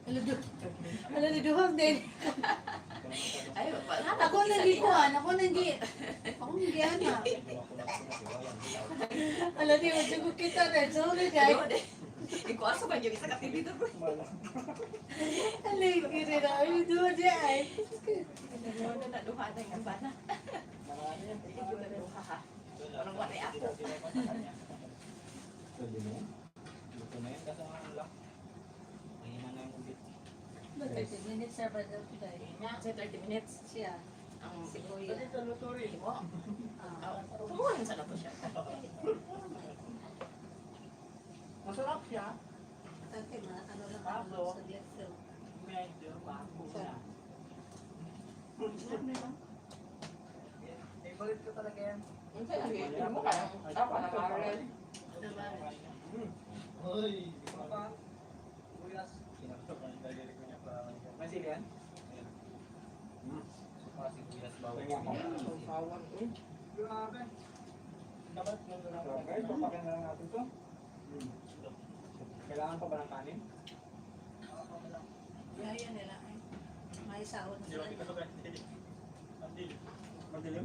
Wala na duhang din. Ay, wala. Ako nangikuan. Ako nangi. Ako nangihan na. Wala di mo siya kita na. So, guys. Ikaw asa ba yung isa ka dito bro? Alay, kiri na. Ay, duha di ay. Ano na duha na yung bana? Hindi ko na duha ha. Walang wala ako. Pwede mo yan? Luto na yan, kaso nga lang. Mahina na yung ubit. 30 minutes sa brother today. Nga, sa 30 minutes. Siya. Ang Si Kuya. mo. Ah. Kumuha sa na po siya. Masarap siya. Tante, ano lang Kaso, sa diet daw. medyo bago na. Sarap na lang. Favorite ko talaga yan. Hindi, ang mo kaya. Ako na maral. Hoy, di ko pa. Buyas. May sili yan? Kasi buyas bawal. Bawang. Grabe. Dapat guys, papakin na lang natin to. Kailangan pa ba ng kanin? Yaya nila ay. May sahod na sila. Madilim.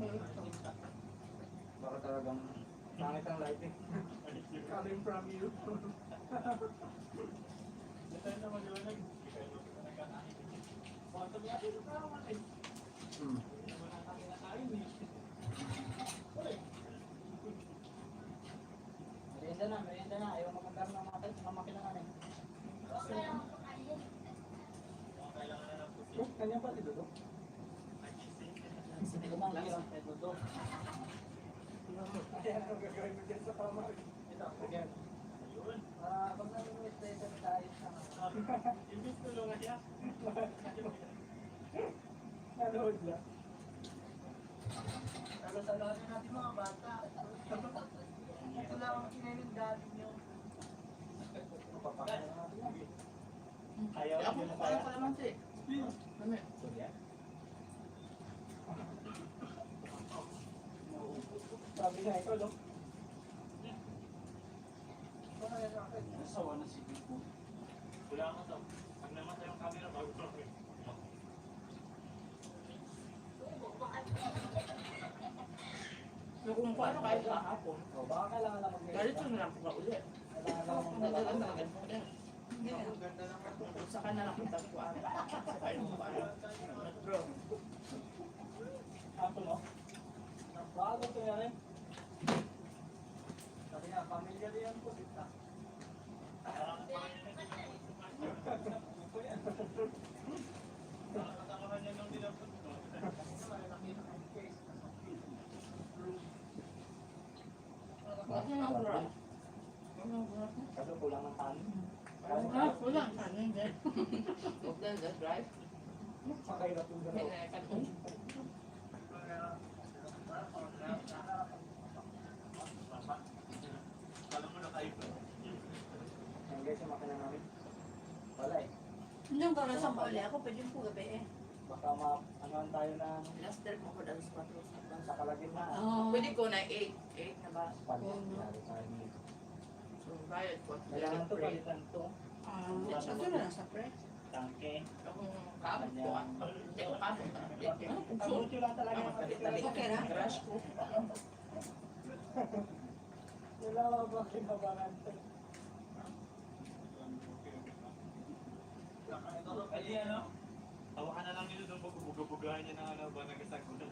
Baka talagang pangit ang lighting. Coming from you. Merienda na. Ayaw magandang ng makina namin. Kanya pa si Dodo? Lumang lang si Dodo. Ayan ang gagawin mo dyan sa kama. Ito, again. Pag namin tayo sa imbis tulungan niya. Nanood lang. Salusaluhan natin mga bata. Ito lang ang kinainin dati niyo. Papakain na natin. Ayaw Ako na pa lang naman siya. Ano? Sabi niya, ikaw no? Nasawa na si Bipo. Wala ka daw. Pag namatay ang camera, bago ko lang. Kung paano kahit kahapon. O, baka kailangan lang Galit ko na lang po ulit. Kailangan lang Ang nagdagan na agad mo din. Hindi ah. Saka na lang kita ko ano. Saka yung paano. Nag-draw. Ato no? Bago ito yan eh. Sabi nga, pamilya din po kita. Bakit na ako lang? Kaso kulang ng kanin. Kulang. Kanin din. Huwag na drive. Sakay na po May nakakan. Yan guys, yung makina namin. Wala eh. Yung para sa bali ako, pwede po gabi eh. Baka anuhan tayo na Last drive mo ko dahil sa patros. sa kalagin na. Oo. Pwede ko na 8. 8 na ba? Pag-yari tayo nito. So, bayad ko. Kailangan to palitan to. Ito na lang sa pre. Tangke. Akong kabot ko ah. Hindi ko kabot ah. Kabuti lang talaga yung Tali-tali. Okay na. Crush ko. Wala ba kinabangan to? Ay, ano? Hawakan na lang nila doon pag-bugabugahan niya ng ano ba nagasagunan.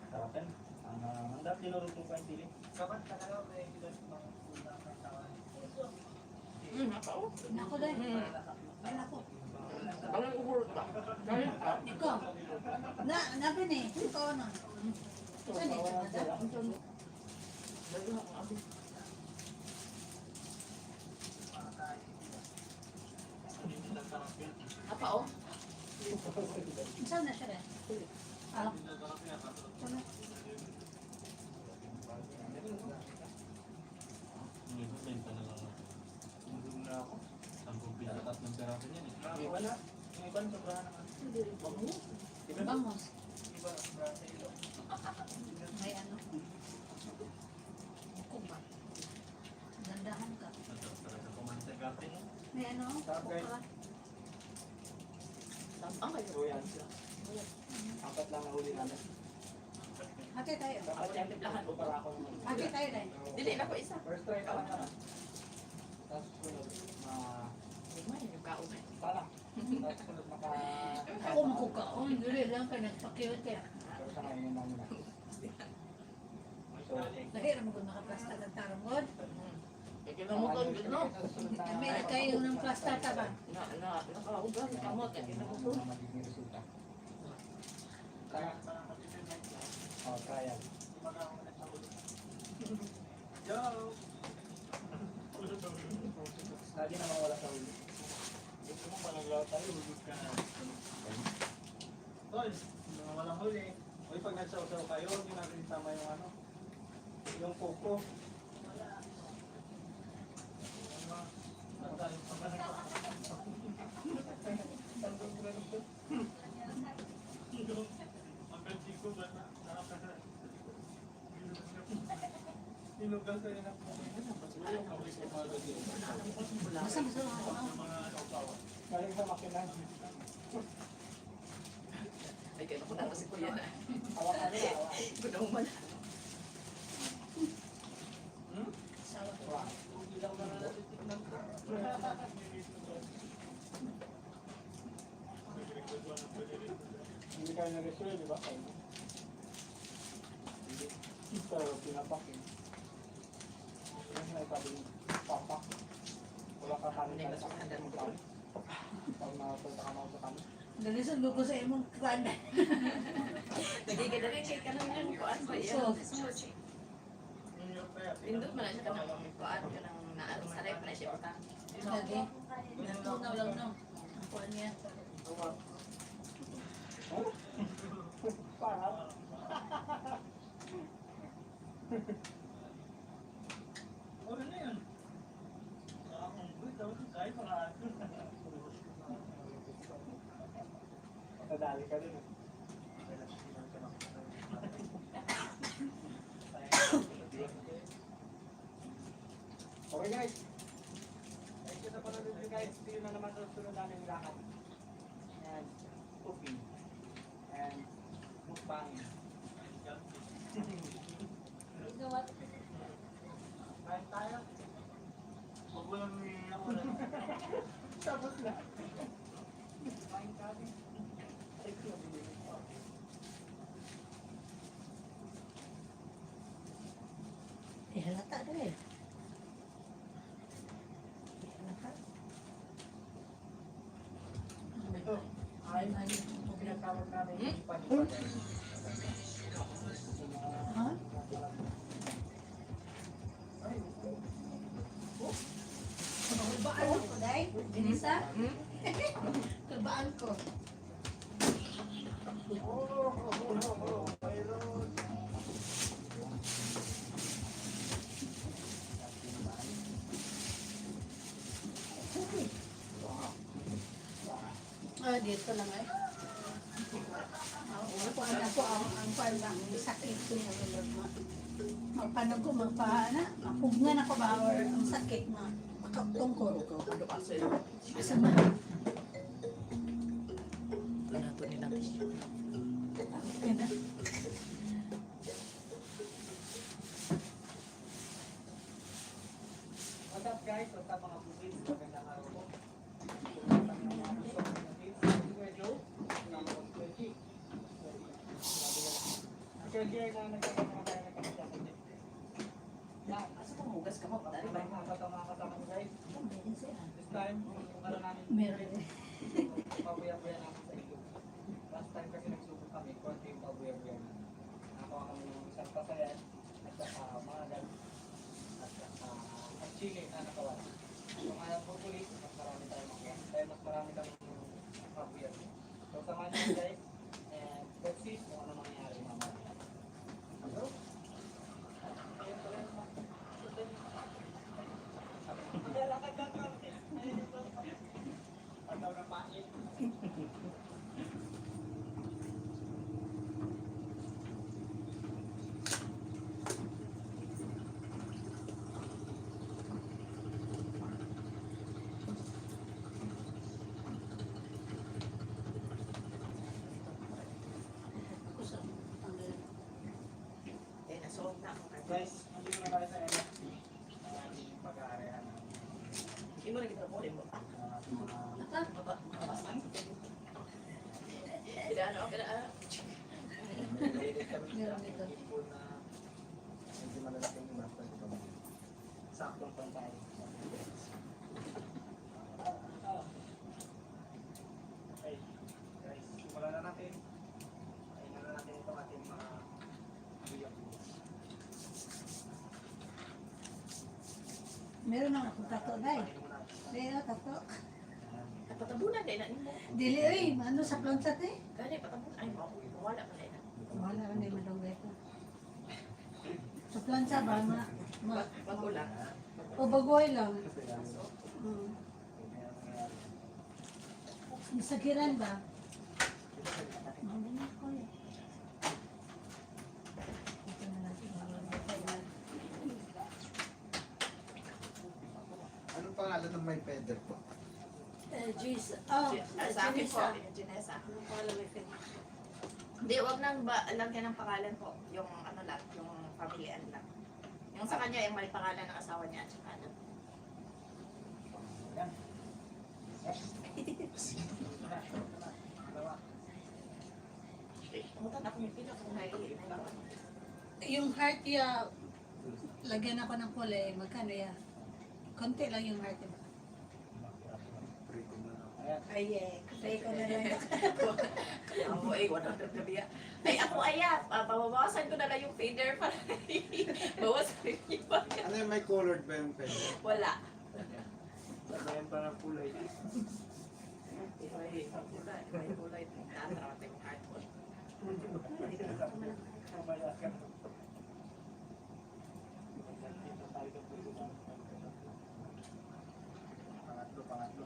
Sarapin. Ang mandat niluruto pa yung sili. Kapat talaga may ilan pang kulang ng tawa. Ako. Nako dahil. Ay nako. Ang uhurot ka. Dahil ka. Ikaw. Nabi ni. Ikaw ano. Saan ito na dahil? Dahil ako abi. Apa oh? Saan na siya rin? Ah. Saan na? Ngayon, benta na lang ako. Nandun na ako. 10 pila, 3 peraso niyan eh. Yung iba na. Yung iba sobrahan naman. Bangos. Iba sobrahan sa ilo. May ano. Ako ba? Dandahan ka. Talaga kumanta gapi no? May ano. Sarap, guys. Okra. Ang kayo. So yan. Apat lang ang huli namin. Hati tayo. Dapat yan tiplahan o para ako naman. Hati tayo dahil. Dili na ko isa. First try pa lang naman. Tapos sunod, May yung kaon eh. pala. Tapos sunod Ako makukaon. Dili lang ka nagpakiyote. Pero sa ngayon yun namin na. So, Lahira mo kung nakaplasta ng tarangod. Kinamutan yun, no? May kayo ng plastata ba? Nakaugan, kamot, kinamutan. Mga magiging resulta. Kaya, oh, kaya. Yo! Lagi naman wala sa ulo. Gusto mo panaglaw tayo, hugot ka na. Tol, mga walang huli. Uy, pag nagsaw-saw kayo, hindi natin isama yung ano, yung kuko. Inugal kayo na po. Basta Galing sa makina. Ay, kaya nakunan ko si Kuya na. Hawakan nila, hawakan. Gunong man. Hindi lang na natitignan ko. Hindi kayo na-resuel, di ba? Hindi. Pero pinapakin. Yung sinasabi yung papak. Wala ka kanin Hindi, ka mas sa maganda mo kanin. Pag nakapunta ka mga sa kanin. Dalisod ko sa imong kuanda. Nagigidari kay ka lang yung kuan ba yan? Pindot man na siya ka ng kuan ka ng naarong sa rep na siya pa. Lagi. Natunaw lang no. Ang kuan niya. Parang. Ano na yun? Nadali ka din. Okay guys. Thank you sa panonood nyo guys. See you na naman sa sunod namin lakad. And cooking. And mukbang. Kain tayo. Huwag mo lang ako na. Tapos na. Kain kami. Halata din. Halata. Ito. Ay, pinatawag namin yung panipagay. Ha? Kulbaan ko, day. Denisa? Kulbaan ko. Ah, dito lang ay. Ang pan lang, sakit ko niya. Magpanog ko, mapugnan ako ba, or ang sakit na makatungkol ko. Ano pa sa'yo? Asa man? Ito na ito nilang tissue. Yan na. What's up guys? What's up mga bugis? Magandang araw po. What's up mga gusto ko ng tips? Kuya Joe, number 20. Actually, here na nagkakaroon tayo ng kanila. Yan, asa pa mahugas ka mo? Dari ba? Mga kasama ko guys. Meron siya. This time, kung ano namin, Meron din. pabuya-buya namin sa iyo. Last time kasi nagsubok kami, konti yung pabuya-buya namin. Nakakuha kami ng isang pasayan, at saka magal, at saka chili na nakawala. Kung ayaw po ulit, mas marami tayong makuha. Dahil mas marami kami pabuya-buya. So, samahan niyo guys, and let's see kung ano mangyayari mamaya. Hello? Ayun pala yung mga- Lalakad lang kami. Ang daw na pangit. Eh, nasolve na ako. Guys, nandito na tayo sa NFT. Yung pag-aarehan ng Hindi mo na kita po rin mo. mga Babasang. Kailangan ako, kailangan. Nililit kami Meron dito. ipon na medyo malalaking basta dito. Saktong pantay. Okay, guys, simulan na natin. Ayun na natin itong ating mga biyok. Meron na akong tato, day. Meron tato. Patabunan din na nimo. Dili, oy, ano sa plansat eh? Gani patabunan ay wala pa na. Wala ka na yung madaway ko. Sa plansa ba, Magulang. o bagoy lang. Isagiran ba? Mamaya ko eh. Ito na natin. Anong pangalan ng may feather po? Jeez. Oh, Sa akin po, Janessa. Janessa. Ano pangalan may friend? Hindi, wag nang lagyan ng pangalan po. Yung ano lang, yung familian lang. Yung sa kanya, yung may pangalan ng asawa niya at saka ano. Umutan ako yung pila kung Yung heart ya, lagyan ako ng kulay, magkano ya? Konti lang yung heart, diba? Ay, pray ko na lang. Ako ay 100 na biya. Ay ako pababawasan ko na lang yung fader para bawasan yung iba. Ano yung may colored ba yung feather? Wala. Sabayan pa ng kulay. May kulay. Natatawag yung heart ko. Mamaya ka. Pangatlo.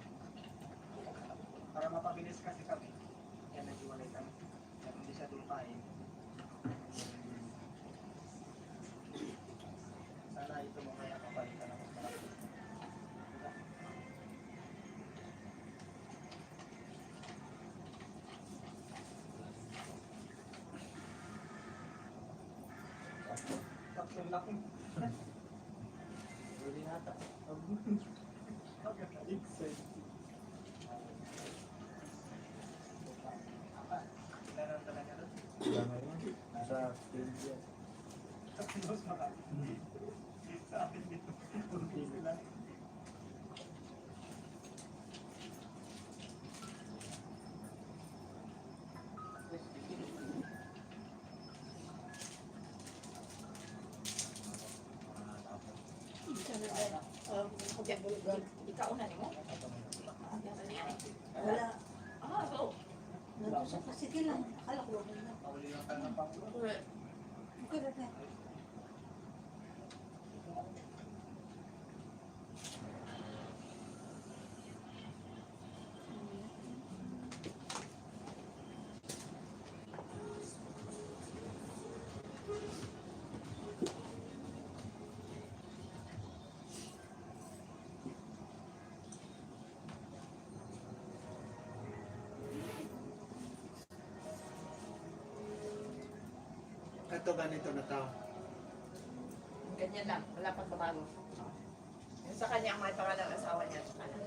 Para mapabilis kasi kami. Kaya nag-iwalay kami. Kaya hindi siya dumpain. Sana ito mamaya kapalitan ako. Tatlong laki. Huli nata. Pagkaka-excited. Ilan ang talaga doon? Wala ngayon. Sa stage yan. Tapos marami. Sa akin dito. Kunti sila. Ikaw na mo? Wala. Go. Nandun sa sige lang. Akala ko wala. Pauli lang tayo ng pangulo. Okay na tayo. Ito ganito na tao. Ganyan lang. Wala pang babago. Yung sa kanya, ang may pangalan ng asawa niya. Tsaka na.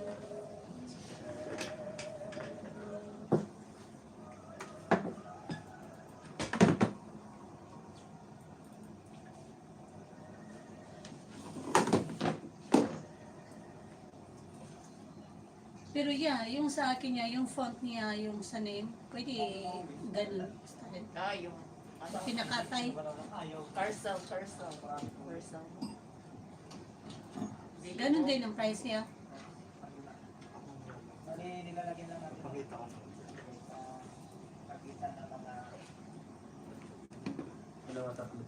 Pero yeah, yung sa akin niya, yung font niya, yung sa name, pwede ganun. Style. Yung ano, Pinakatay. Ayaw. Carsel. Ganun din ang price niya. Mali, nilalagyan lang natin. Pakita ko. Sa pagitan ng mga Dalawa, tatlo.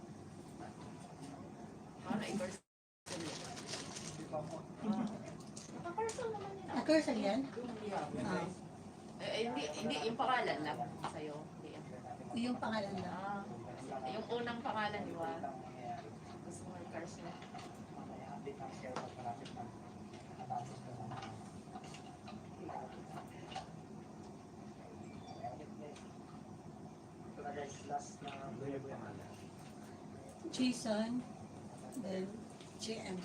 Ano, i-carsel. hindi pa mo. Carsel naman yun. Nakursa yan? Ah, Hindi, yung pangalan lang sa'yo. Hindi yan. yung pangalan lang. Yung unang pangalan, di ba? Gusto mo yung carsel. Mamaya update ang share pag malapit na. Nakatapos na mga ito na guys, last na Ano yung pangalan? Jason, then JM.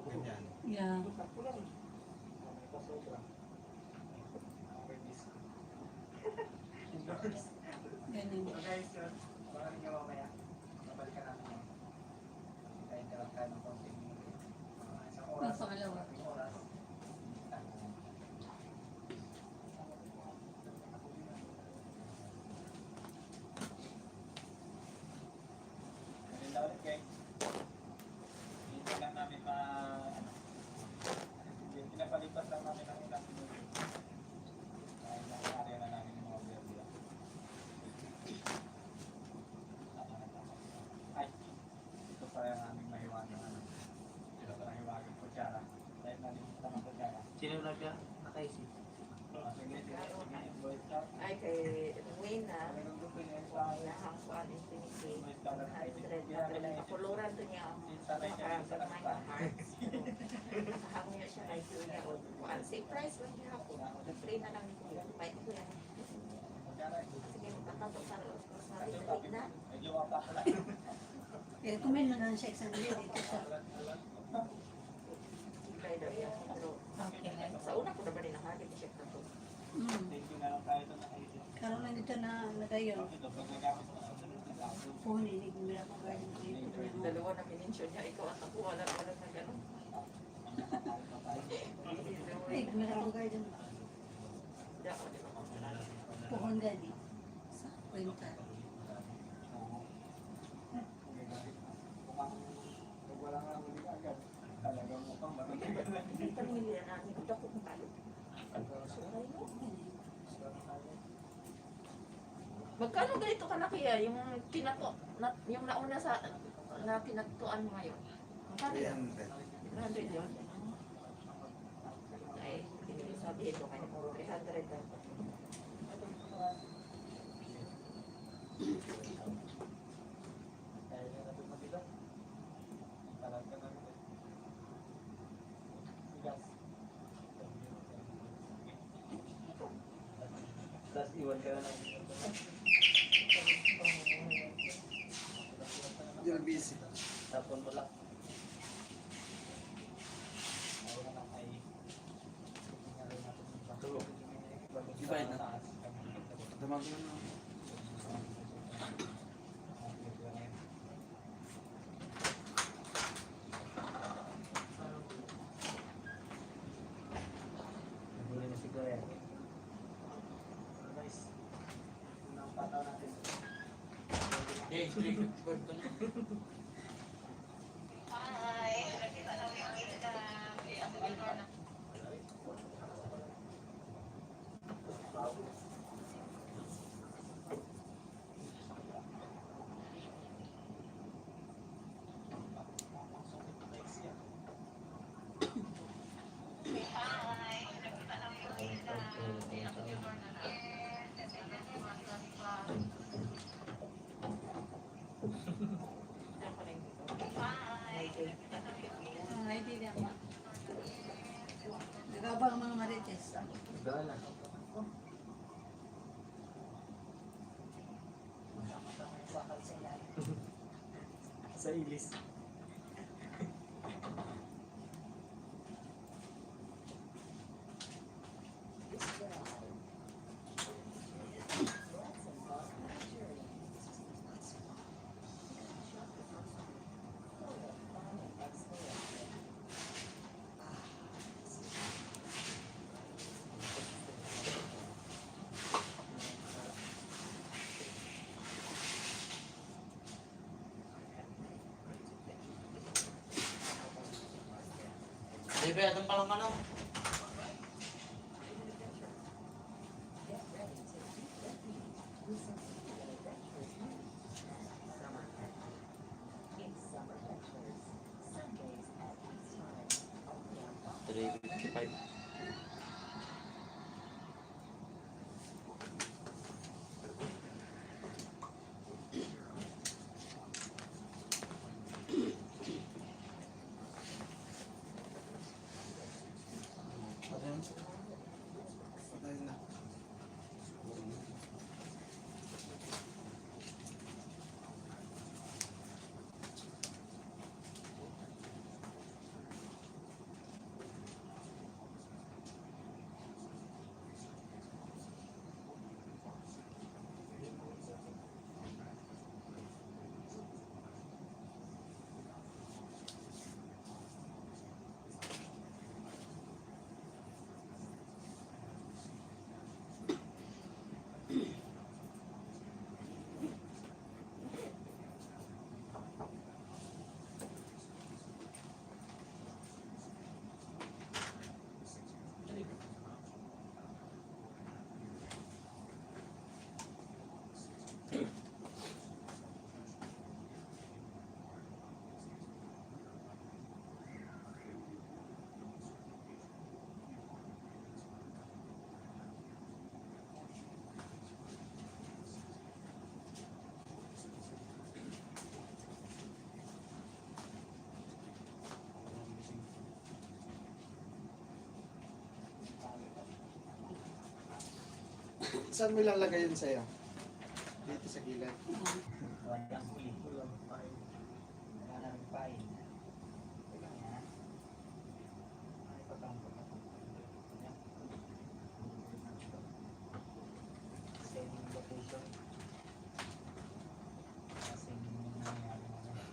Ganyan. Yeah. Ganun. So guys, yun. Abangan niyo mamaya. Babalikan natin yun. Hintayin ka lang tayo ng konting isang oras. Yung pangalawa. Isang oras. Ganun daw ulit, guys. Hindi lang namin pinapalipas lang namin ng ilang minuto. Dahil nakakari na namin yung mga berbila. Ay, ito pala yung aming mahiwaga ng ano. Ito pala yung hiwagang kutsara. Dahil nalimutan ang kutsara. Sino nagka? Nakaisip. Sige, boy scout. Ay, kay Wina, Talagang gusto niya sa nahangkuan infinity. boy scout na 100 na kapuluran to niya. sanay siya sa Nakagagmay lakta. ng hearts. Nahang niya siya kay Kuya. One same price lang niya ako. Nag-free na lang ni Kuya. Bait ko yan. Kutsara. Sige, magkakato para sabi Kasi na sabi na. medyo wapa ko lang. Kaya kumain mo na siya isang liit dito sa... Try daw yan. Pero Okay. sa una ko na ba rin nakagit siya ka to. Thank you na lang tayo ito nakaisip. Karoon lang dito na nagayon. Ito, pag nagamit mo sa sunod na tao. Puhunin, nagmira ko garden ko dito na. Dalawa na minensyon niya. Ikaw at ako. Wala na gano'n. Nagmira ko garden. Puhon gani. Sa kwenta. Pag wala nga lang hindi agad, talagang mukhang matutulog na. Pamilya namin. Ito ko kung talo. Suray mo. Magkano ganito kalaki yung pinato, yung nauna sa, na pinatuan mo ngayon? Magkano yun? 300 yun? Ay, hindi sabihin ko kayo, 300 lang. Kaya na natin mabilang. Talag ka namin. Bigas. Tapos iwan ka na lang. You're busy. Tapon mo lang. Ayaw na lang ay tingnan natin yung iba. Tulog. Bagay Iba sa na. taas. Damag mo na. Nabuli na si Kuya. Guys, unang pataw natin. Ang ID niya ma. Nagabang mga marites. Gala. Sa ilis. Hindi ba yatang palang ano? Patay na. Saan mo ilalagay yun sa'yo? Dito sa gilid. Walang ulit. Walang pain. Wala namin pain. Kailang yan. Ay, patangko. Yan. Same location. Same nangyari naman.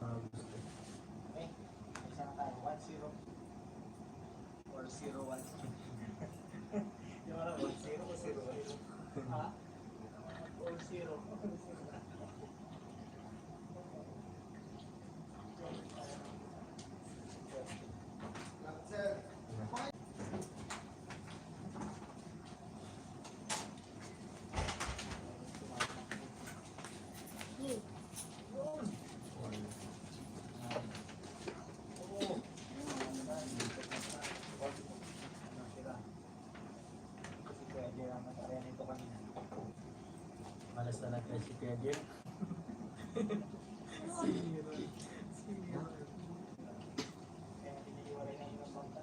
Okay. Isa na tayo. 1-0. Or 0-1. Yung wala 1-0 o 0-1. Ha? Or zero. Malas talaga si Kuya Jer. Kaya iniiwalay na yung bangka.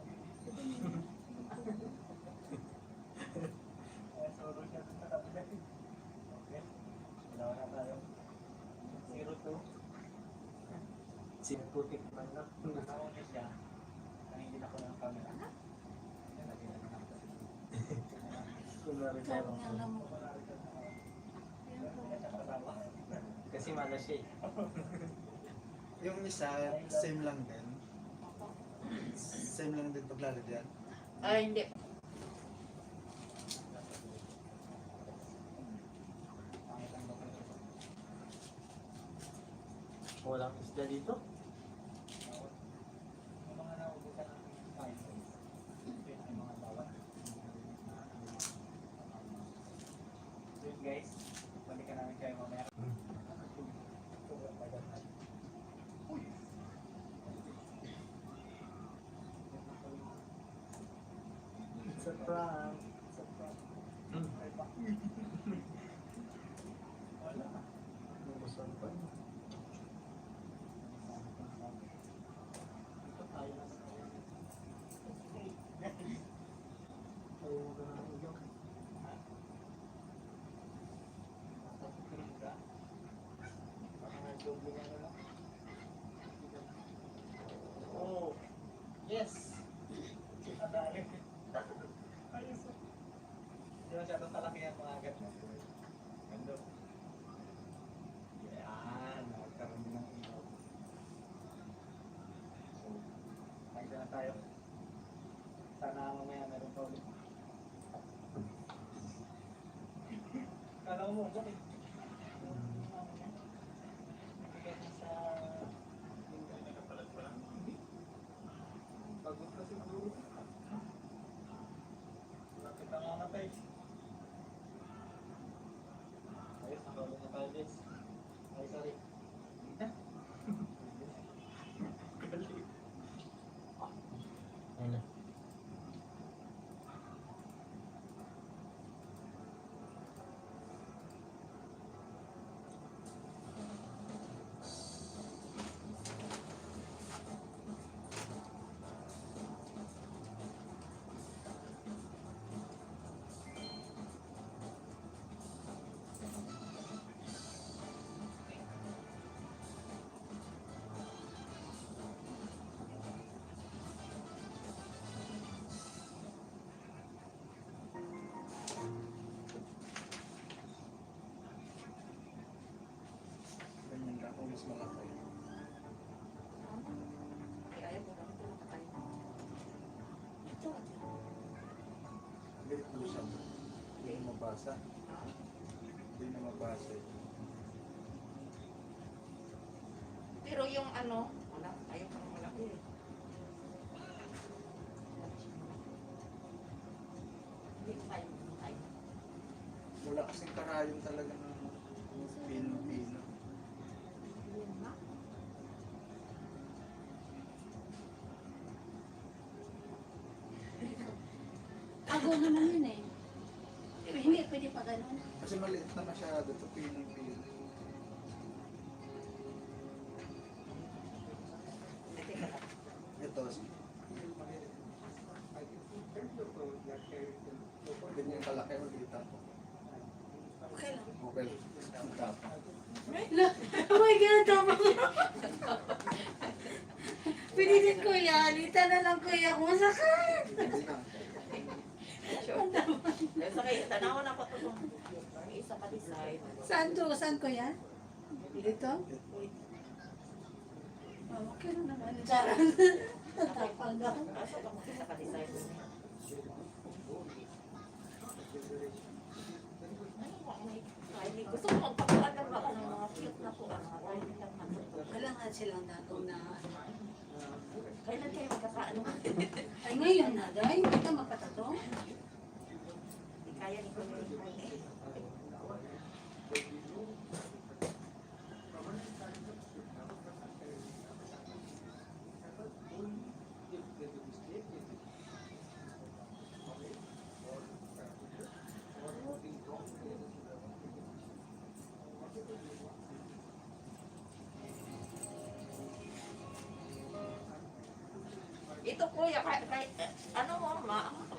Kaya solo siya sa tabi. Okay. Dalawa na tayo. 0-2. Putik man na. Nakauna siya. Nangingin ako ng camera. Yan, lagyan na lang kasi. Kunwari tayo. Kasi malas siya eh. Yung isa, same lang din. Same lang din paglalagyan. Ay, hindi. Walang isda dito. Yung mga naubusan ng fine size. Yun ang mga bawat. So yun guys, balikan namin kayo mamaya. Sobrang tagal na. Uy! It's a prank. It's a prank. Ay, ba? Wala. Lumusan pa. Ito tayo na sa kanya. Ayaw ka na uyak. Oh, yes. Adali. Ayos. Hindi masyadong kalakihan mga agad. Gando. Yan. Nagkaroon din ng ilaw. So, nakita na tayo. Sana mamaya meron pa ulit. Kala mo, bakit? Pagod na siguro. Lapit ang mamatay. Ayos, nakaulit na tayo, guys. Ay, sorry. Ayun na. Ganyan ka kung mas malaki. Ayaw mo lang ito nakatayo. Hindi po siya. Hindi na mabasa. Hindi na mabasa. Pero yung ano, wala, ayaw ko ng malaki. Hindi ko kaya magkakain. Wala kasing karayong talaga ng pino-pino. Ago naman yun eh. Hindi, pwede pa ganun. Kasi maliit na masyado ito pino-pino. Teka lang. Ito, Well, tapa. Oh my God, tama. Pinilit ko yan. Alita na lang kuya kung masakit. Hindi na. Sure. Sa kayo, tanaw na pa ito. May isa pa design. Saan to? Saan ko yan? Dito? Oh, okay na naman. Charot. Tatapang ka. Kaso lang isa pa design. Gusto ko magpapalagan ba ng mga cute na po ang mga tayo lang na. Kailangan silang datong na... Kailan kayo magkakaano? Ay, ngayon na, dahil hindi ka mapatato. Di kaya ni Kuya eh. Ito kuya, kahit ano mo,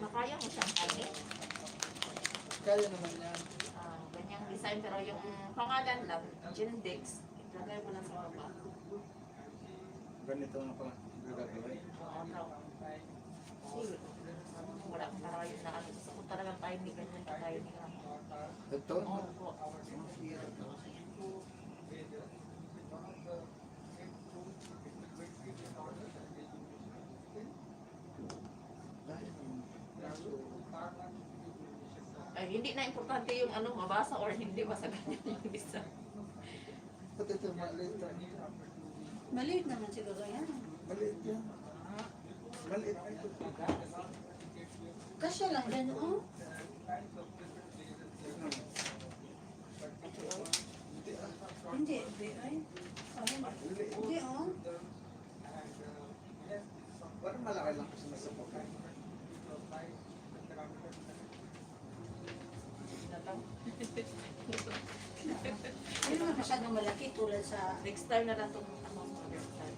makaya mo siyang kainin. Kaya naman yan. Ganyang design, pero yung pangalan lang, Gendex, ilagay mo lang sa baba. Ganito na pa. Gagawin. Kasi, wala akong parayon na ano. Gusto ko talagang tayo ni ganyan pa tayo ni Ito? Oo po. Ay, hindi na importante yung ano, mabasa or hindi basta ganyan yung design. Pati ito, maliit lang. Maliit naman siguro yan. Maliit yan. Maliit na ito. Kasya lang yan, oh. Tignan mo. Hindi ah. Hindi, hindi, ay. Oh, hindi. Hindi, oh. Parang malaki lang kasi nasa mukha. Hindi naman masyadong malaki tulad sa... Next time na lang itong ano, next time.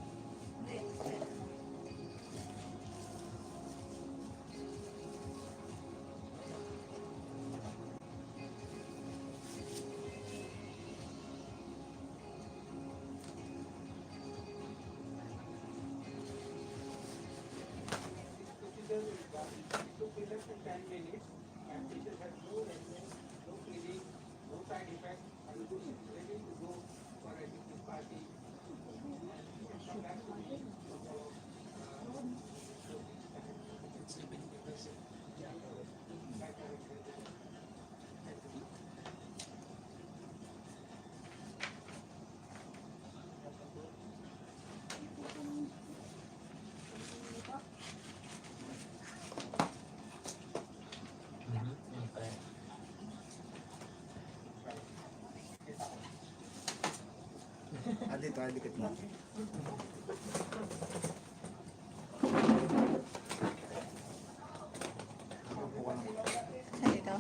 took less than 10 minutes and patient had no redness, no feeling, no side effects, and was ready to go for a picnic party. Come back to me. Dito, dikit mo. Sa dito?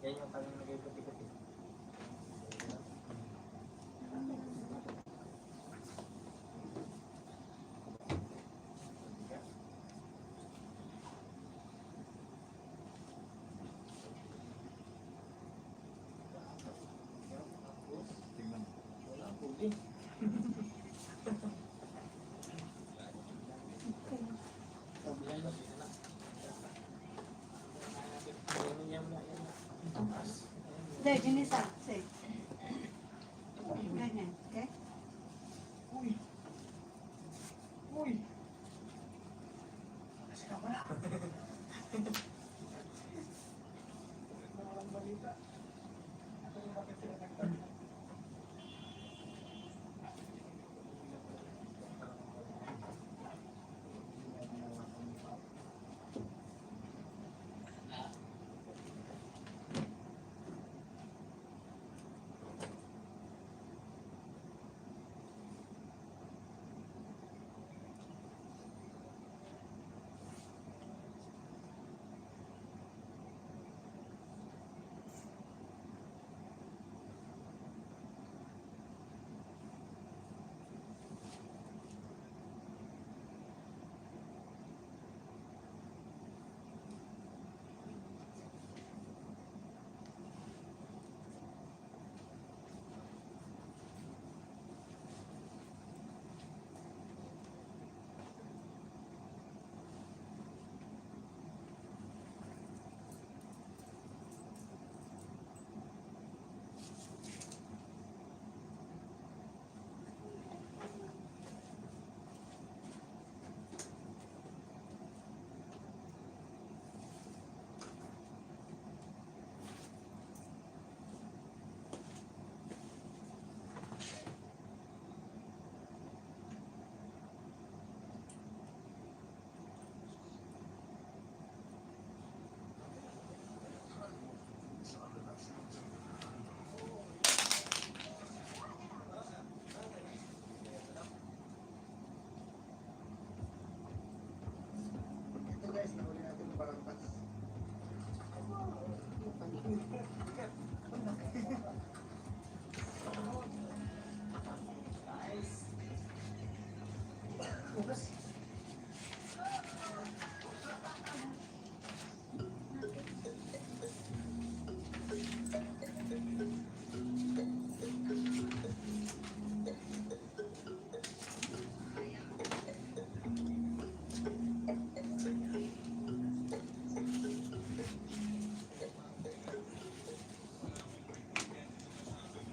Yan yung kanyang nagay-puti-puti. Tingnan mo. Wala ang puti. Hindi, ginisa. Sige. Ganyan, okay? Uy! Uy! Kasi ka pala. Walang balita.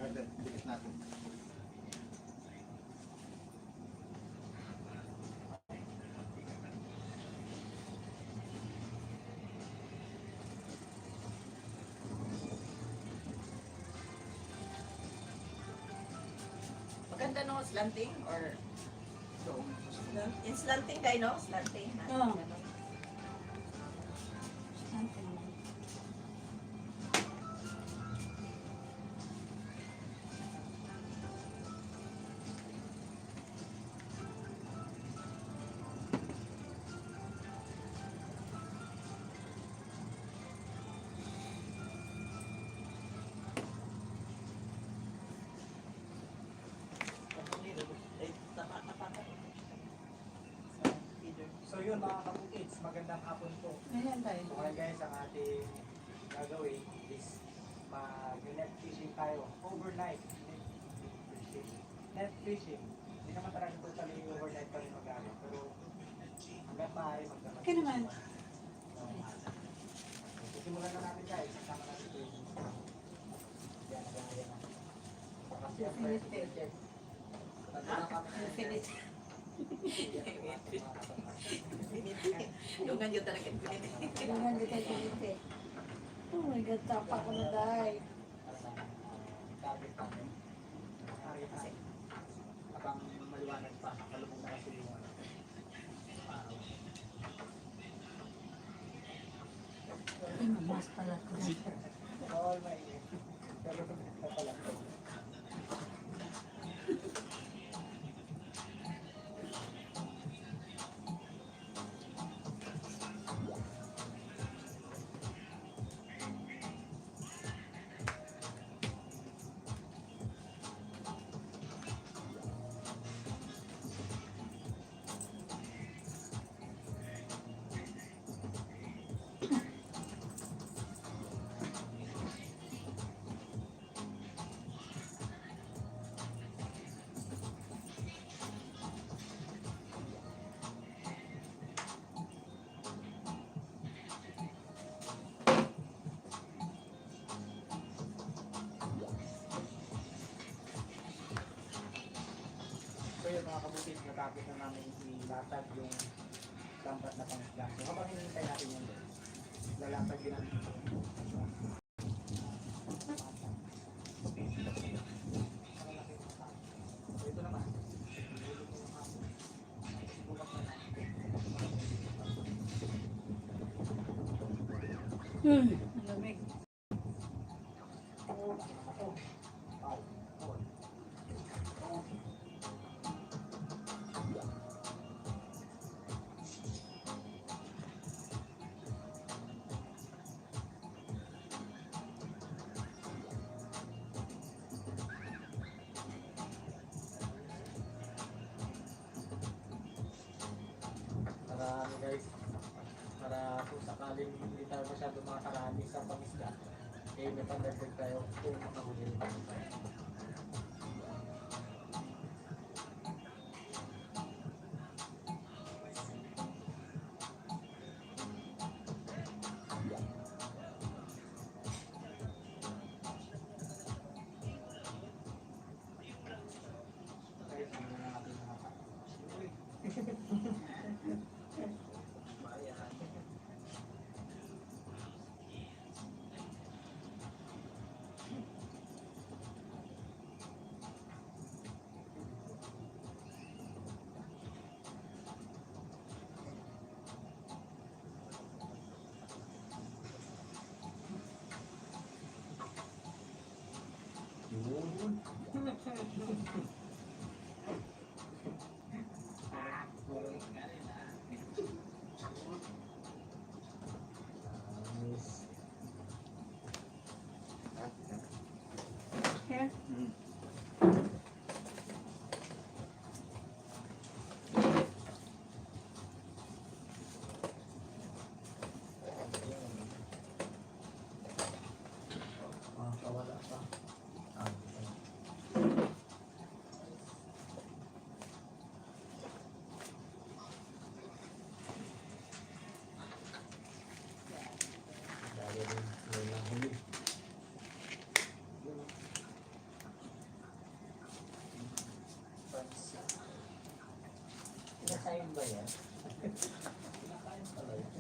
Pwede, dikit natin. Maganda no, slanting or So, in slanting kayo no? Slanting. Oo. Ganun. Eh, tama, napaka. Either. So yun mga kabukits, magandang hapon po. Ayan tayo. So ngayon guys, ang ating gagawin is mag-net fishing tayo. Overnight. Net fishing. Hindi naman talaga totally overnight kami mag-aari. Pero hanggang maaari magkakaroon. Okay naman. Simulan na natin guys. Kasama natin ito yung yan, yan. Kasi ang first project. Tatlo lang kami ngayon, guys. Lungan yun talaga. Kailangan di tayo piniti. Oh my God, tapak ko na dahil. Target natin. Target natin. Habang maliwanag pa, nakalubog na kasi yung araw. Mas pala ko. All my pero ito pala. So yun mga kabukid, natapos na namin ilatag yung dampat na pangisda. So habang hinihintay natin yun, lalatag din natin ito. So ito naman. Lamig. Para ano guys, para kung sakaling hindi tayo masyado makakarami sa pangisda, eh may pandagdag tayo kung makahuli rin tayo. Guys, hindi na natin Here. Kawala pa. Kinakain ba yan? Kinakain pala yan.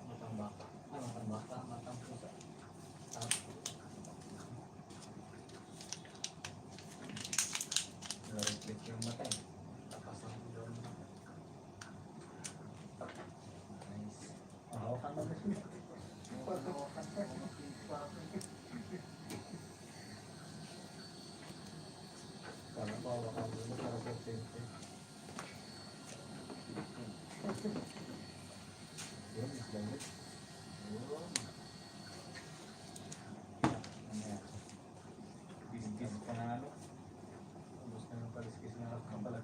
Matang baka. Matang baka. Matang pusa. Na-reflect yung mata eh. Tapas ang ulo. Nice. Hawakan mo na siya. Hawakan mo. Parang hawakan mo na para sa sente. Yun, is damit. Yun. Ano yan? Bis-bis ka na ano? Ubus na yung paliskis na harap ka pala.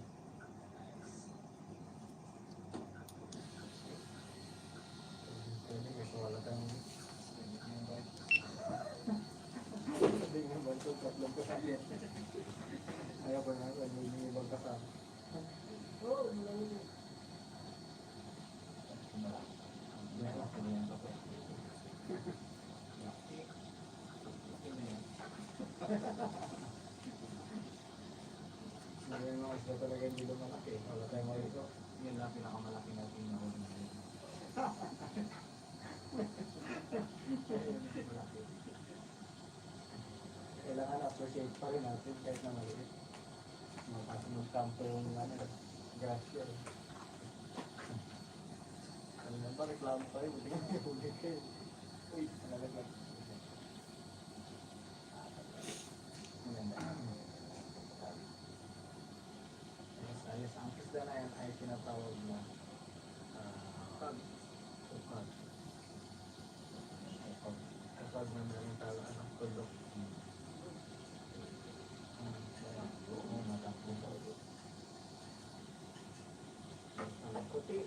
Pwede kasi wala kang sabi nga ba ito, tatlong kasali. Ayaw ba nga, may ibang kasama. Oo, malayo yun. Yan lang, ganyan ka po. Laki. Laki na yan. Yung mga isla talaga hindi na malaki. Wala tayong mga ito. Yun lang pinakamalaki natin na huli natin. Malaki. Kailangan appreciate pa rin natin kahit na maliit. Magkampo yung grasya. Ano na ba, reklamo pa rin. Buti nga ulit kayo. Uy, nalaglag. Maganda. Ayos. Ang isda na yan ay tinatawag na ukag. Ukag. Ukag na meron tala ng kulok. Oo, matapos. Ang puti.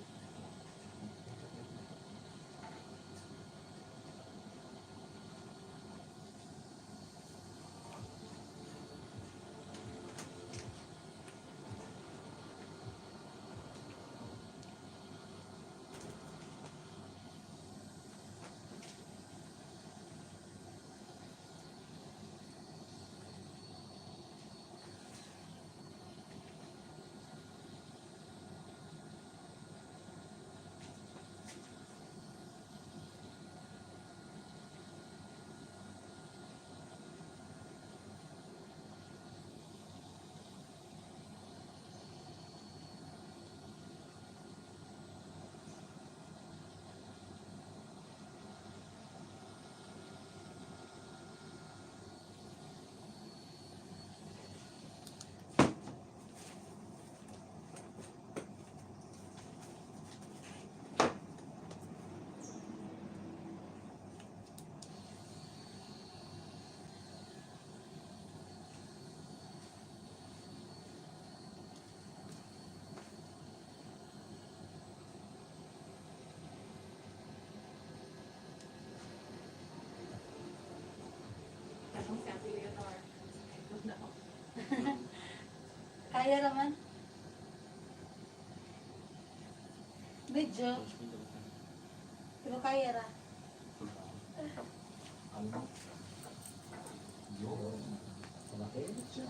Tanong si Ate Leonor. Kaya naman. Medyo. Pero kaya ra. Ano? Yun. Malaki siya.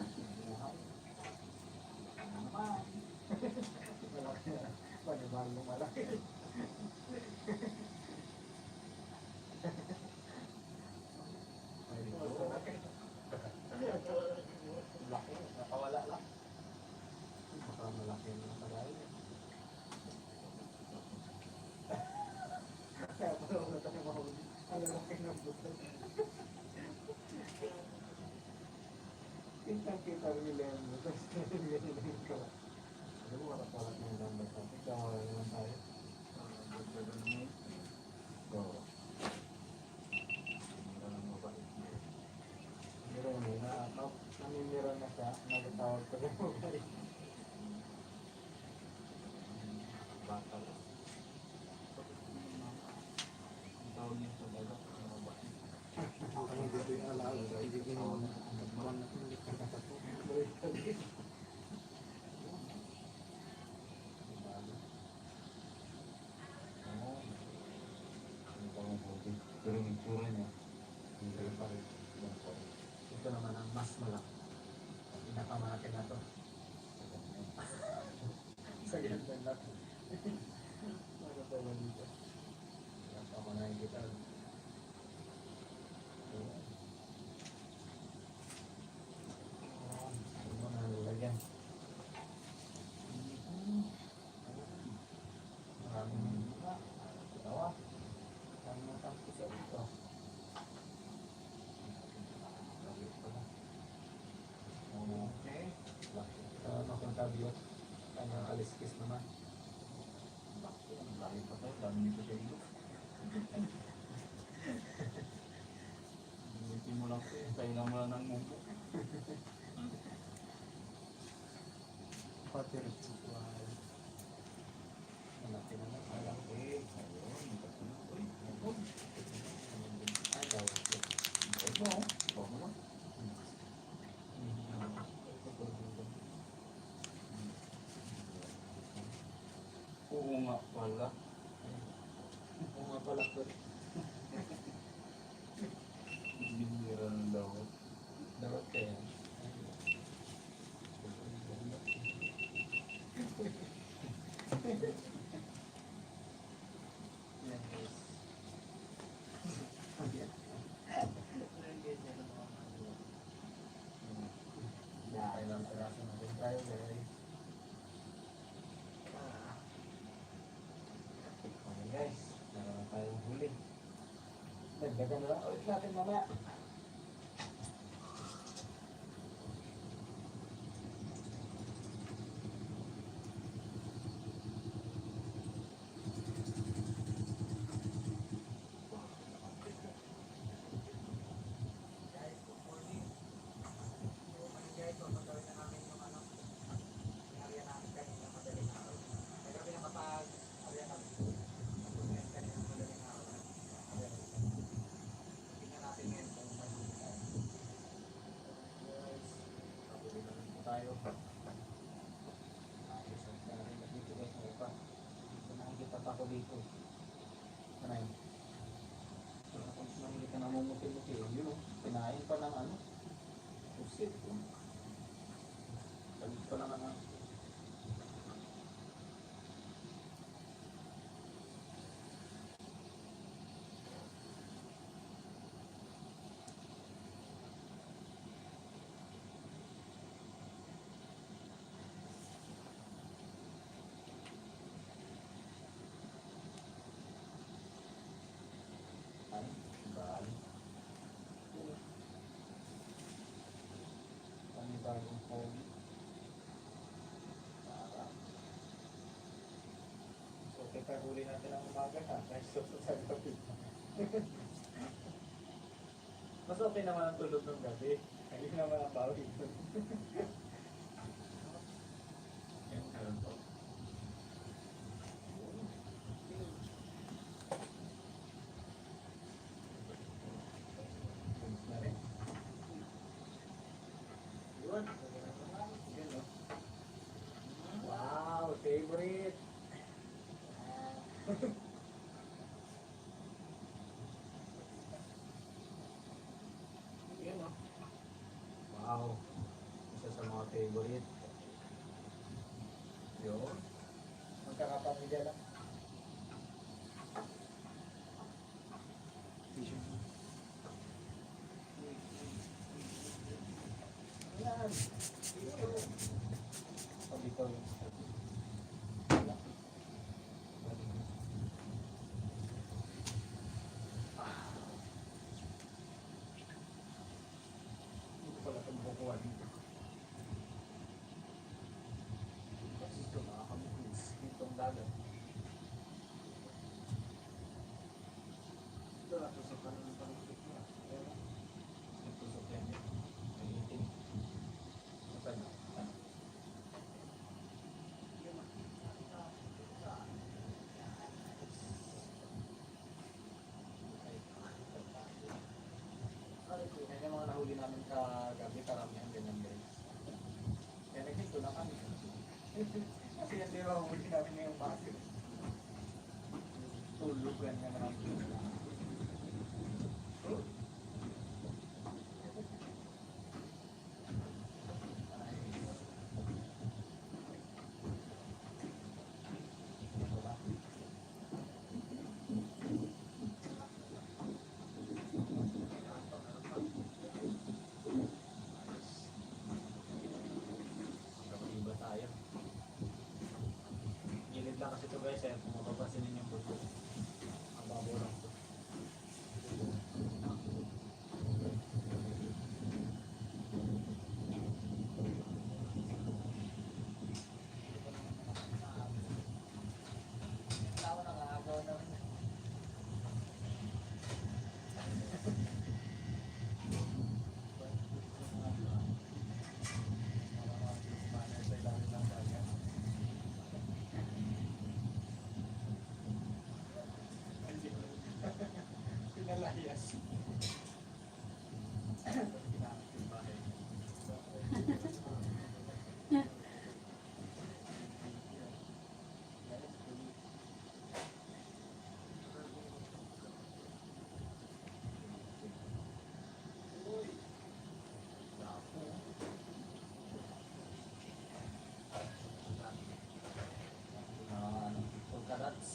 Ano naman? Malaki na. Panibang mo malaki. Laki. Nakawala lang. Baka malaki na nakalayo. Kaya pala wala tayo mahuli. Ang laki ng buto. Kita-kita rin nila yung buto. Ganyan ka. Alam mo, wala na yung lambat natin. Kaya wala naman tayo. Go. Meron ang mabait. Meron mo na. Namimira na siya. Nagatawag ko rin mabait. Bata lang. Ang tawag niya sa dagat. mas malaki. Pinakamate na to. Sa ganda na to. Magkatawa dito. Wala pa ako nakikita. Ano mo na nalagyan? Maraming tawa. Ang matang sa dito. Okay. Makontabyo. Kanya aliskis naman. Bakit? Ang dami pa to. Dami nito sa ilo. Hindi mo lang ito. Kaya mo lang ng mundo. Pati rin ito. Malaki naman. Malaki. Ayun. Uy. Ayun. Ay, daw. Ito mo. Ito mo lang. Oo nga pala. Oo nga pala ko. Binira ng dawat. Dapat kaya. Yan guys. Ilang piraso natin tayo guys. Okay guys, naroon tayong huli. Dagdagan na lang ulit natin mamaya. Guys, good morning. So, guys, papagawin na namin yung ano, area namin kanina madaling araw. Nagabi na kapag area namin. Ngayon kanina madaling araw. Tingnan natin ngayon kung mahuli tayo. Guys, patuloy na rin po tayo. Ayos ang rin na dito guys, may pa. Dito nakikita pa ako dito. Ano yun? Wala kung nakikita na mumuti-muti. Yun o, pinain pa ng ano. Pusit. Salit pa lang ano. Ay, bali. Panibagong hobby. Para. So, teka, huli natin ang umaga na. Guys, so, sa gabi. Mas okay naman ang tulog ng gabi. Hindi naman ang bawi. Yan, meron to. Tumis na rin. Yun. Yun, no? Wow, favorite. Yun, no? Wow. Isa sa mga favorite. Yun. Magkakapamilya lang. Yan. Sabi ko yung Hindi pala itong bukuha dito. kasi ito nakakamulis ditong dagat. Ito natusok ka ng panusok niya. Natusok yan yun. May itim. Saan na? Saan? Yan yung mga nahuli namin kagabi, karamihan ganyan guys. Kaya naghinto na kami. Kasi yan din yung huli namin ngayong baso. Tulugan nga naman. guys, eh, kung mapapansin ninyo yung buto. Ang babo lang po. Tao na nakagawa naman. Pinalayas. Pagkarats.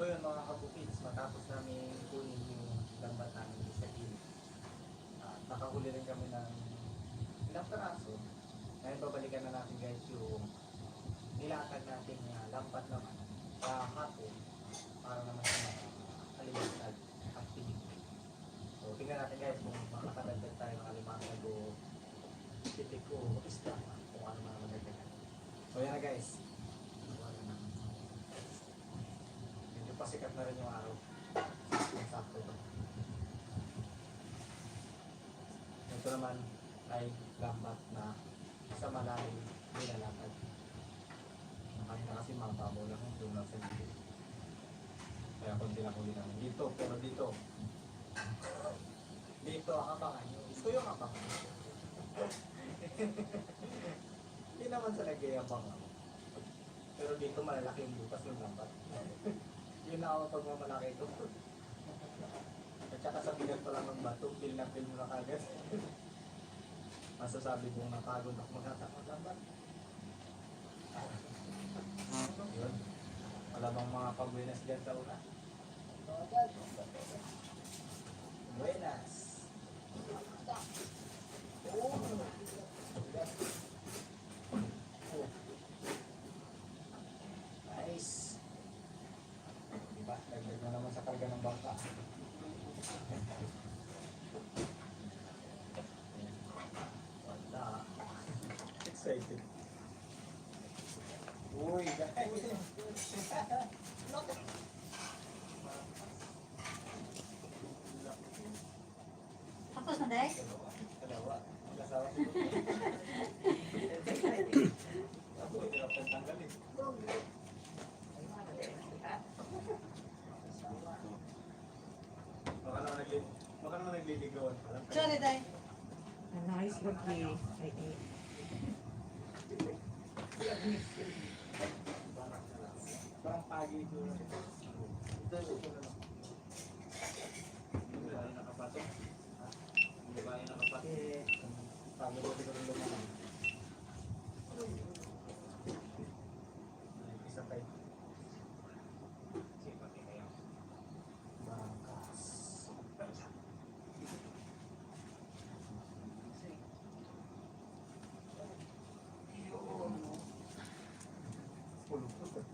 So yun mga kabukids, matapos namin kunin yung lambat namin sa gilid. Nakahuli rin kami ng ilang peraso. Ngayon babalikan na natin guys yung nilatag nating lambat naman sa hapon para naman sa alimasag activity. So tingnan natin guys kung makakadagdag tayo ng alimasag o titik o isda kung ano man naman dagdagan. So yan na guys. Medyo pasikat na rin yung araw. Sakto to. Ito naman ay lambat na sa malalim nilalakad. Kanina kasi mababaw lang yung nasa gilid. Kaya konti lang huli namin dito. Pero dito ang abangan nyo. Gusto yung abangan. Hindi naman sa nag-iabang ako. Pero dito malalaki yung butas ng lambat. Yun na ako pagmamalaki ito. At saka sa bigat pa lang ng bato, feel na feel mo na kagad. Masasabi kong napagod ako maghatak ng lambat. Yun. Wala bang mga pag-buenas dyan sa una? Buenas! Nice! Diba? Dagdag na naman sa karga ng bangka. Wala. Excited. Uy, guys! Tapos na, Day? Dalawa. Mag-asawa. Ako, hirap kang tanggalin. Baka naman nagliligawan pa lang. Sorry, Day. Nice lagi. Ay, Parang pagi ko. Ito na lang. Hindi ba yung nakapato? Hindi ba yung nakapato? Pagi ko siguro lumaman. Isa tayo. Sipati kayo. Bangkas. Pulupot.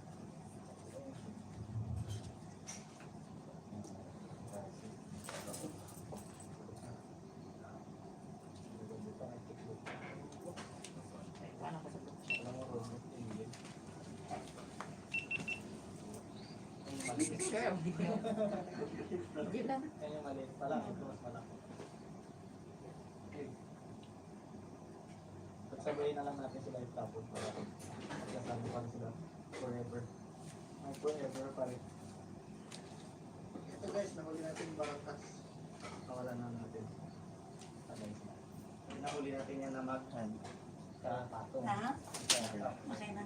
paano ko sa Maliit. Sure. Hindi lang. Yan yung maliit pa lang. Ito mas malaki. Okay. Pagsabayin na lang natin sila itapon para magkasama pa rin sila forever. Ay, forever pa rin. Ito guys, nahuli natin yung bangkas. Kawalan na natin. Nahuli natin yan na mag-hand. Sa patong. Ha? Okay na.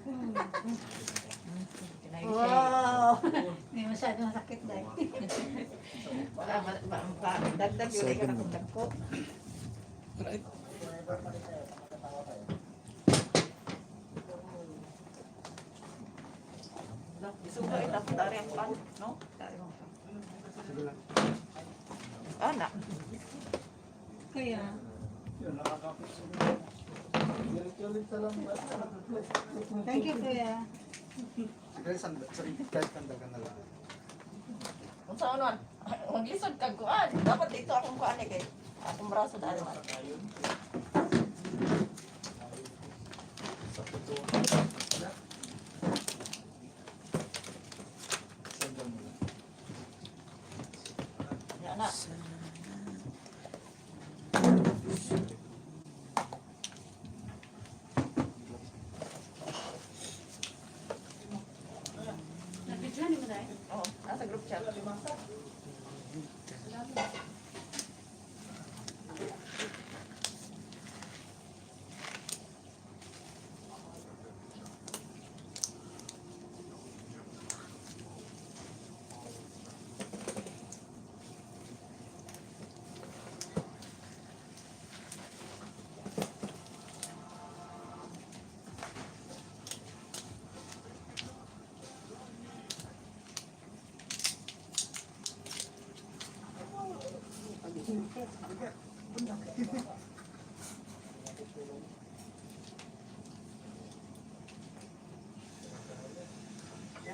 Kinayo siya. Wow! Hindi masyado masakit dahil. Dagdag yun, ikaw na kung dagko. Isuga ito ako dari ang pan, no? Dari ang pan. Sige lang. Anak. Kaya, Yun, nakakapit siya. Ulit-ulit sa lang ba? thank you kuya. Sige, kahit sandal ka na lang. Kung saan nun? Kung lisod ka kuan, dapat dito akong kuan eh kay akong braso dali man. Sa puto. Sandal mo lang. Ya na. Nabidyan mo dahil? Oh, nasa group chat.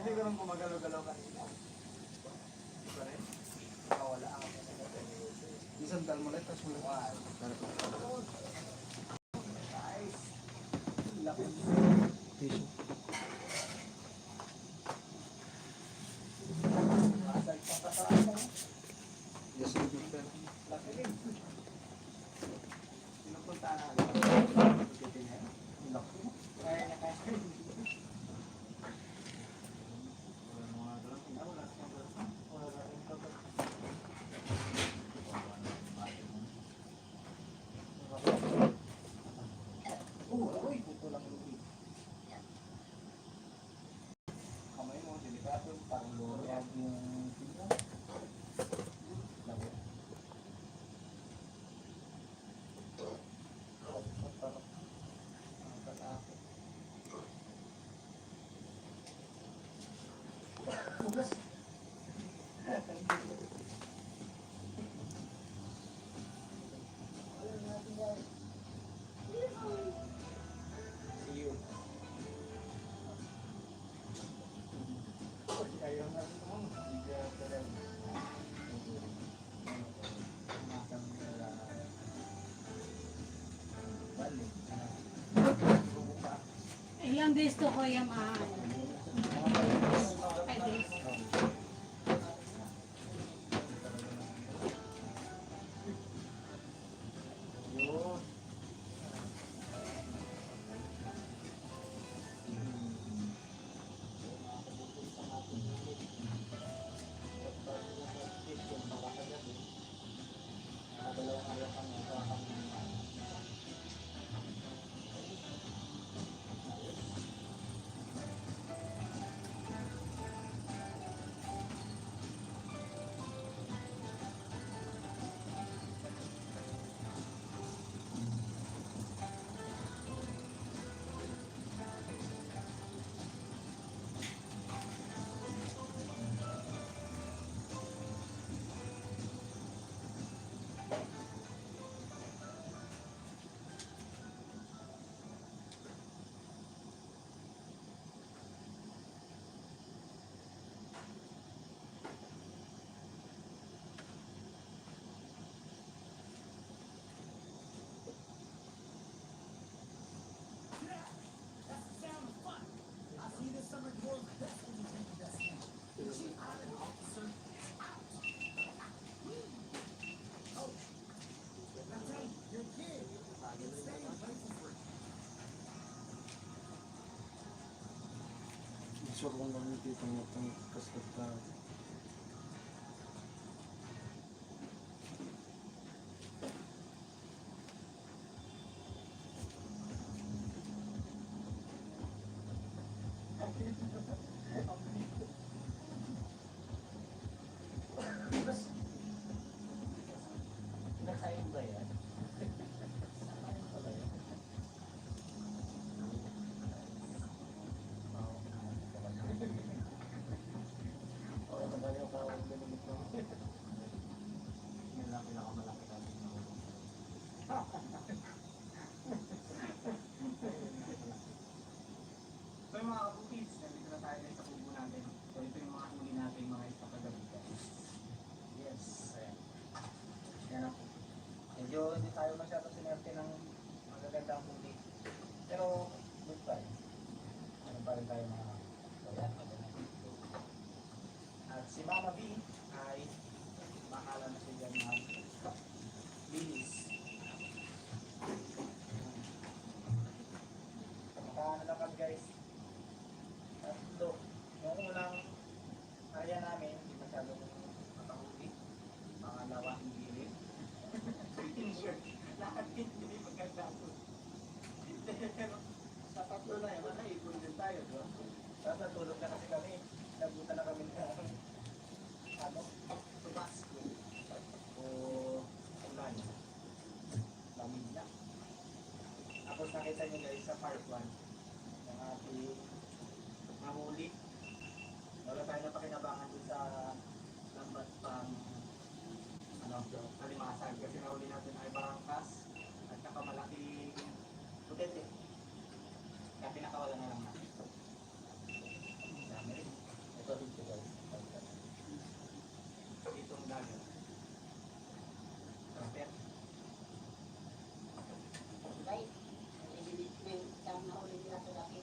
Hindi ko lang gumagalaw-galaw kanina. Di ba rin? Wala ako. Isandal mo lang, tapos mo lang. Tissue. Yes, you do. Pinupuntaan natin. Uy, puto lang ulit. Kamay mo, delikado, parang lorog yung tingnan. Labo. See you. Ayaw na rin mo. Bigyan ka lang. Masang nila. Balik. Ilang days to kuya ma? 5 days. Yun. Sure kung gamitin itong kasata. Nakain ba yan? Yun lang pinakamalaki natin. So yung mga kabukis, nandito na tayo guys sa kubo natin. So ito yung mga huli natin mga isang kagabi guys. Yes. Ayan. Yan ako. Medyo hindi tayo masyado sinerte ng magagandang huli. Pero good pa rin. Ano pa rin tayo mga Ayan. Ayan. at si Mama B ay bahala na siya dyan mag bilis. Makaano na kami guys. Tatlo. Yung unang area namin, hindi masyadong makahuli. Pangalawa, hindi rin. T-shirt. Lahat hindi magkakaso. Pero sa tatlo na yun, naipon din tayo. Diba? Tapos natulog na kasi kami. Nabuta na kami na ano, Tabasco o ulan. Lamig na. Tapos nakita nyo guys sa part 1 yung ating mahuli. Wala tayo napakinabangan dun sa lambat pang ano, kalimasan kasi nahuli natin ay barangkas at saka malaking putete. Kaya pinakawala na lang natin. Dami rin. Ito dito guys. Itong dagat. Trapet. Guys, nililit ko yung isang nahuli nila sa laki.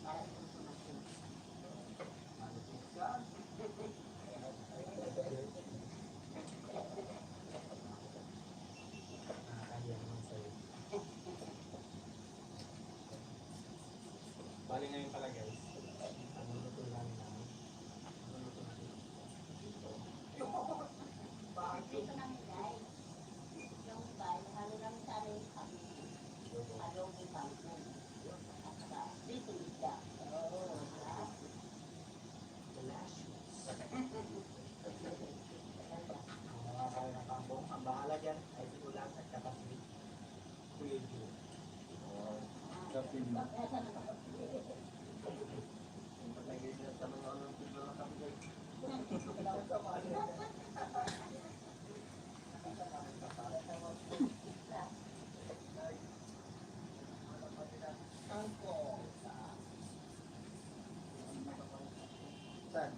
Para sa information. Nakakahiya naman sa'yo. Bali ngayon pala guys. Ano luto lang namin? Ano luto natin? Dito. Dito namin guys. Yung bahay, halo namin sa amin kami. Luto. Halo yung bangko. At saka dito isda. Ah, Ang mga kaya ng kampong, ang bahala dyan ay si Ulang at saka si Kuya Joe. Kapil na. Patagay sila sa mga anong tiglo na kami guys. Saan?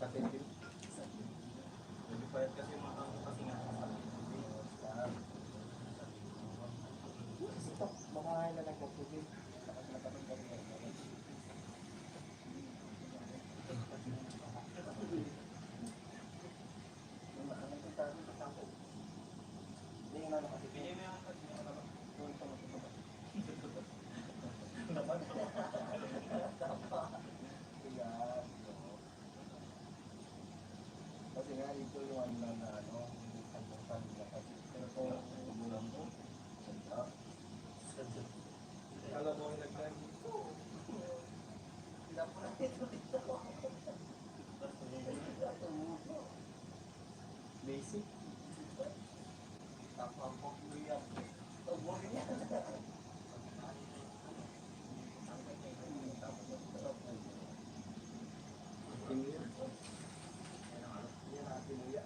Sakit yun. Hindi pa yan kasi mga kasi nga. Stop. Baka ngayon na nagpapugin. Bigyan mo yung Kasi nga ito yung ano na ano, hindi pagpuntan nila kasi. Pero kung umulan mo, ganda. alam mo yung nagdag. Basic. Tapapok mo yan. Tapos yan. Pinuya. Yan ang pinuya.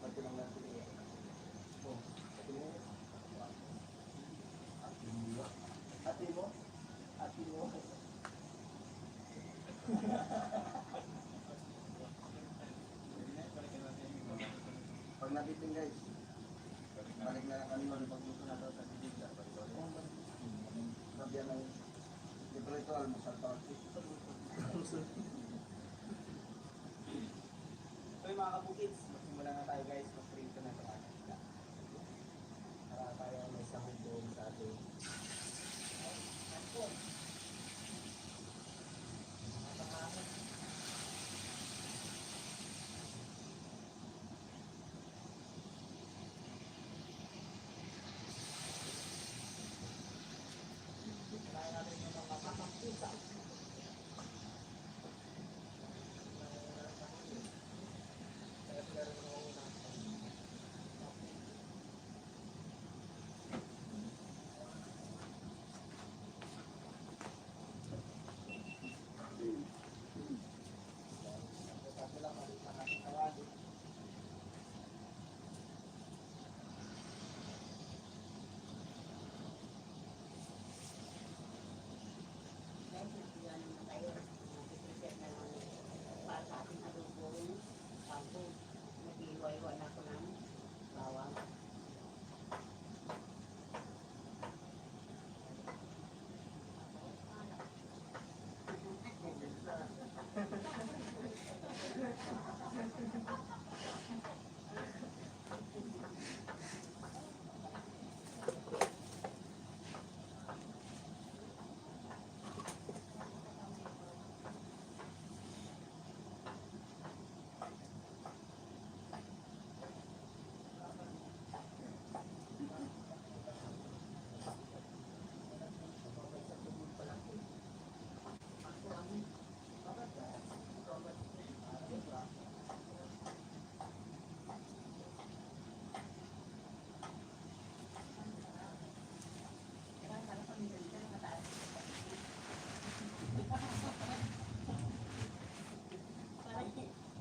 Pati lang natin pinuya. Oh, pinuya. Pinuya. Ate mo? Ate mo? Pag nabitin guys, balik na kami mo pag gusto na sa bibigla. Sabi ng libre ito, almusal party. So yung mga kabukits, magsimula na tayo guys, mag-prito na ito. Para tayo may sahod doon sa ating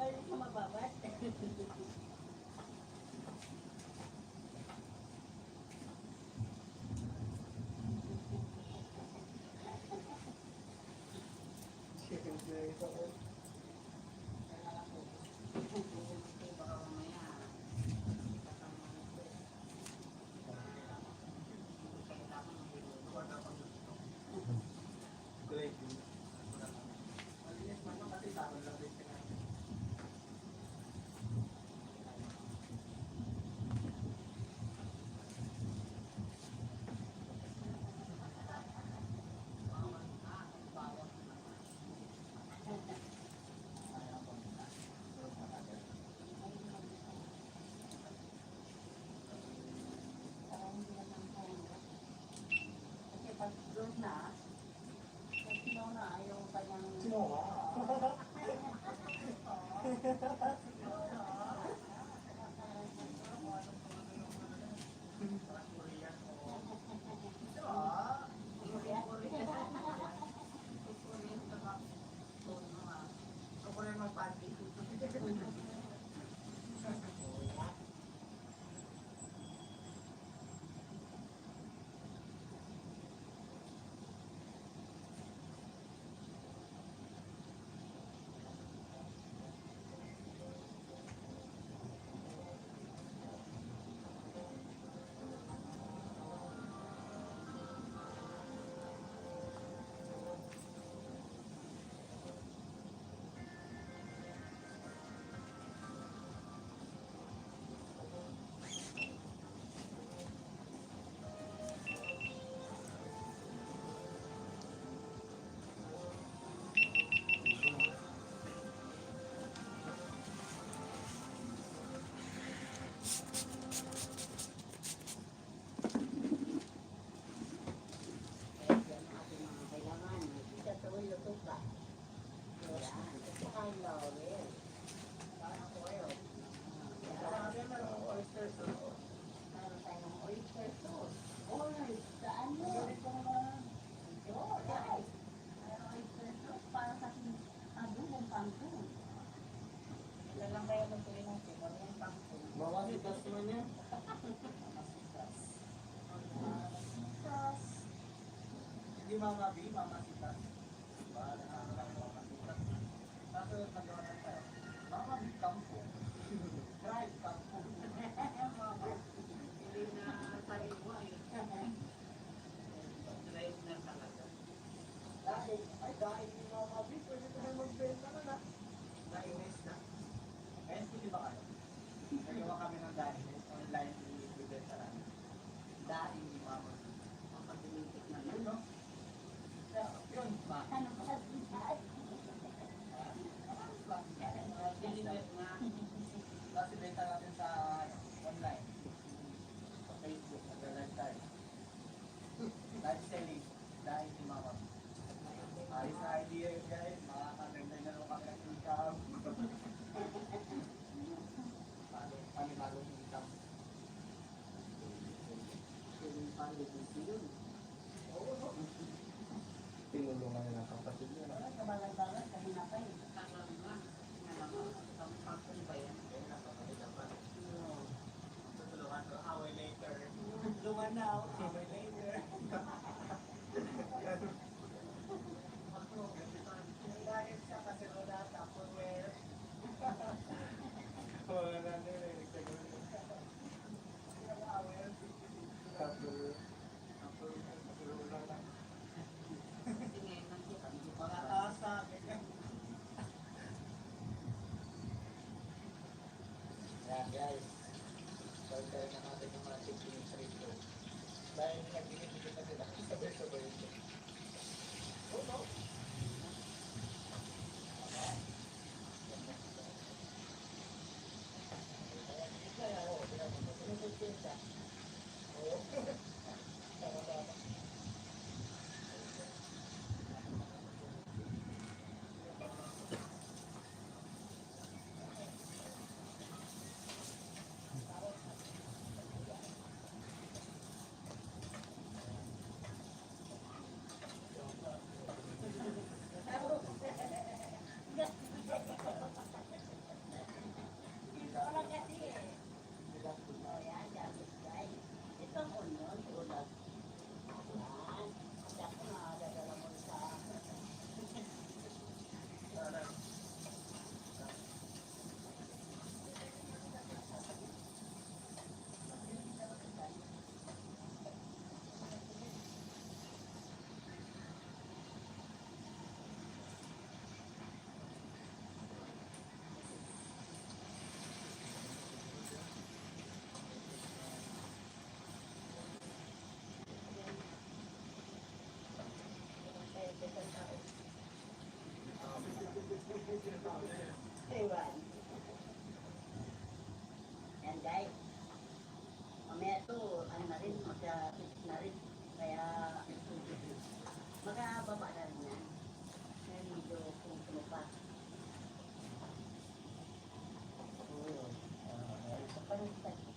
Parang sa mababat. Great. Kasi pag doon na, pag sino na, yung kanyang... Mamasitas naman yan. Hindi Mama B, mamasitas. Bahala na ako lang mamasitas. Kaso nagawa na tayo. Mama B, kampo. Drive, kampo. Hindi na pariwa eh. Drive na talaga. Dahil ni Mama B, pwede ko na magbenta na na. Dahil na. Kaya hindi ba kayo? Nagawa kami ng dahil online i-bibenta namin. Dahil ni Mama B. Makapilitik na Yun, yun. no? Yun, ma. Deliver nga. Tapos ibenta natin sa online. Sa Facebook, nag-live tayo. Live selling. Dahil ni Mama. Ayos na idea yun guys. Makakaganda na rin kami ng income. Panibagong income. Yung palitik yun. Oo, no? Tinulungan niya ng kapatid niya. Kabalan-balan, kanina pa eh. Tama nga. Ang kapon ba yan? Ayun na, kapatid naman. Oo. Tutulungan ko, away later. Lumanaw, away later. Dahil siya kasi wala Tupperware. Wala na nila, nagtagawin. Away. Tapos, Kasi ngayon lang siya. Mga asa, ganyan. na natin yung mga techniques rito. Dahil nagbibigay na sila, sabay-sabay ito. Oh, no. Ewan. Yan guys. Mamaya to, ano na rin, magka-fix na rin. Kaya, makababa na rin yan. Kaya medyo kung ano pa. Oo. Ito pa rin sa ating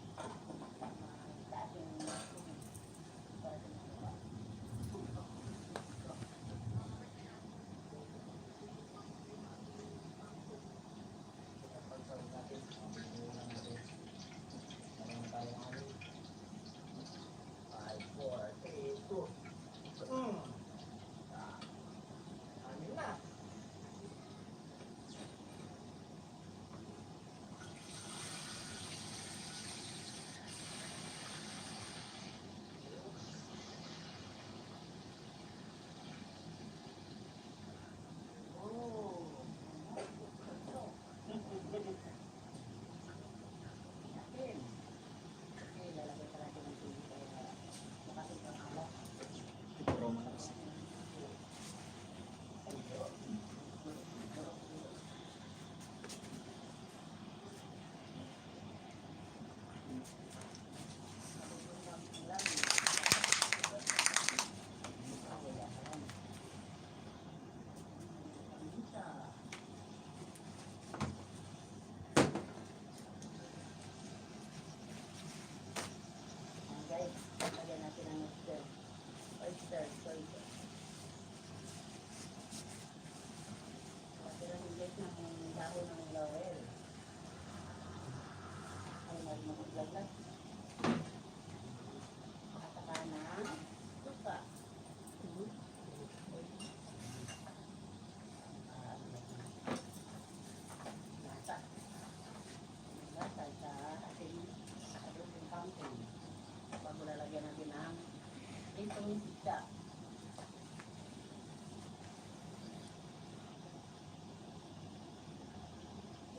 itong isda.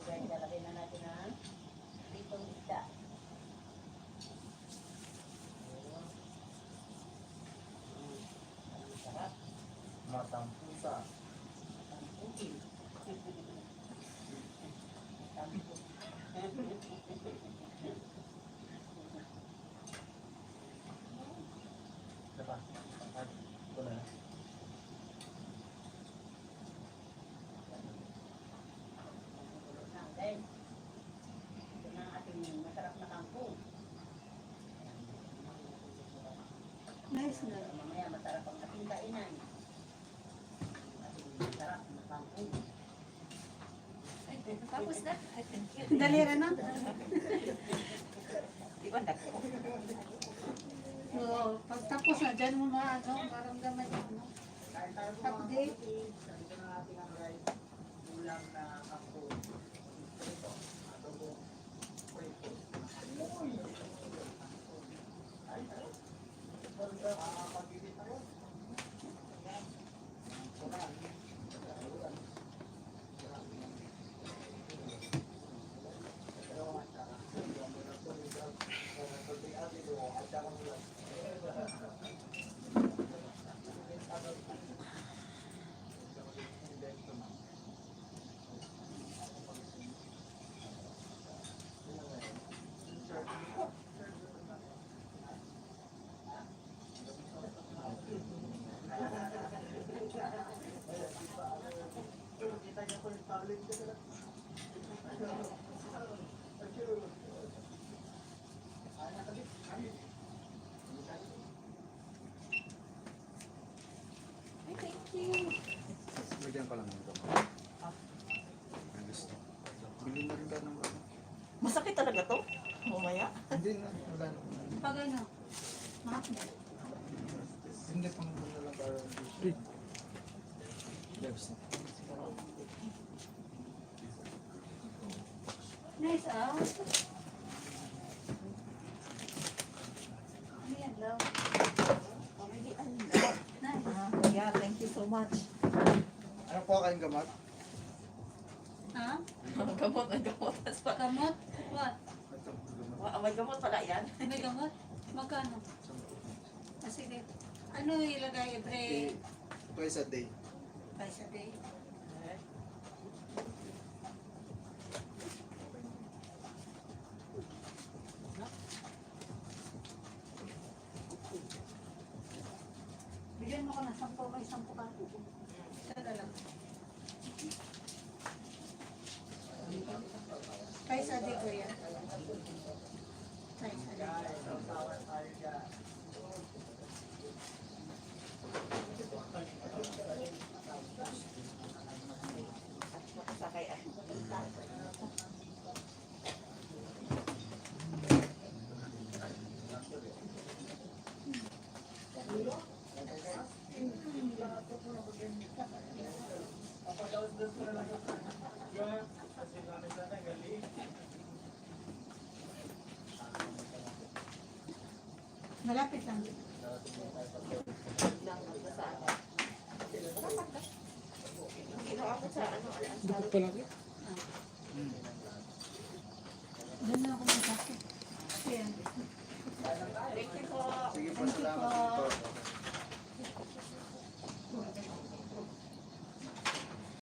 Kaya nilalagay na natin ang itong isda. Ang sarap. Matang pusa. Ang puti. Ang puti. Diba? Ito na. Guys, ito na ang ating masarap na kangkong. Nice na. Mamaya masarap ang ating kainan. Ating masarap na kangkong. Tapos na. Dalira na. Di ba dako? Oo, pagtapos na, dyan mo maramdaman yung ano. Update. Ganito na natin ang guys. Ulam na kangkong. Ito. Adobo. Prito. Ay, ay. Pag-ibig ako. Ay, thank you. Bigyan ka lang ng gamot. Ang gusto. Bilhin na rin ka ng gamot. Masakit talaga to? Mamaya? Hindi na, wala na. Pag ano, mahap na. Hindi pang muna lang para Labs na. Nice, ah. Ano yan, love? Nice. Yeah, thank you so much. Ano po kayong gamot? Ha? Gamot, may gamot. Gamot? What? Ito, gamot. May gamot pala yan. May gamot? Magkano? Ah, sige. Ano ilagay every Twice a day. twice a day? Bigyan mo ko na 10, may 10 ka. Isa na lang. Twice a day ko yan. Twice a day. Sakay ah. Malapit lang. Lang sa ano. Inaabot sa ano. Bukod pa lang. Doon na ako magkakit. Ayan. Thank you po. Sige po, Thank you salamat. po.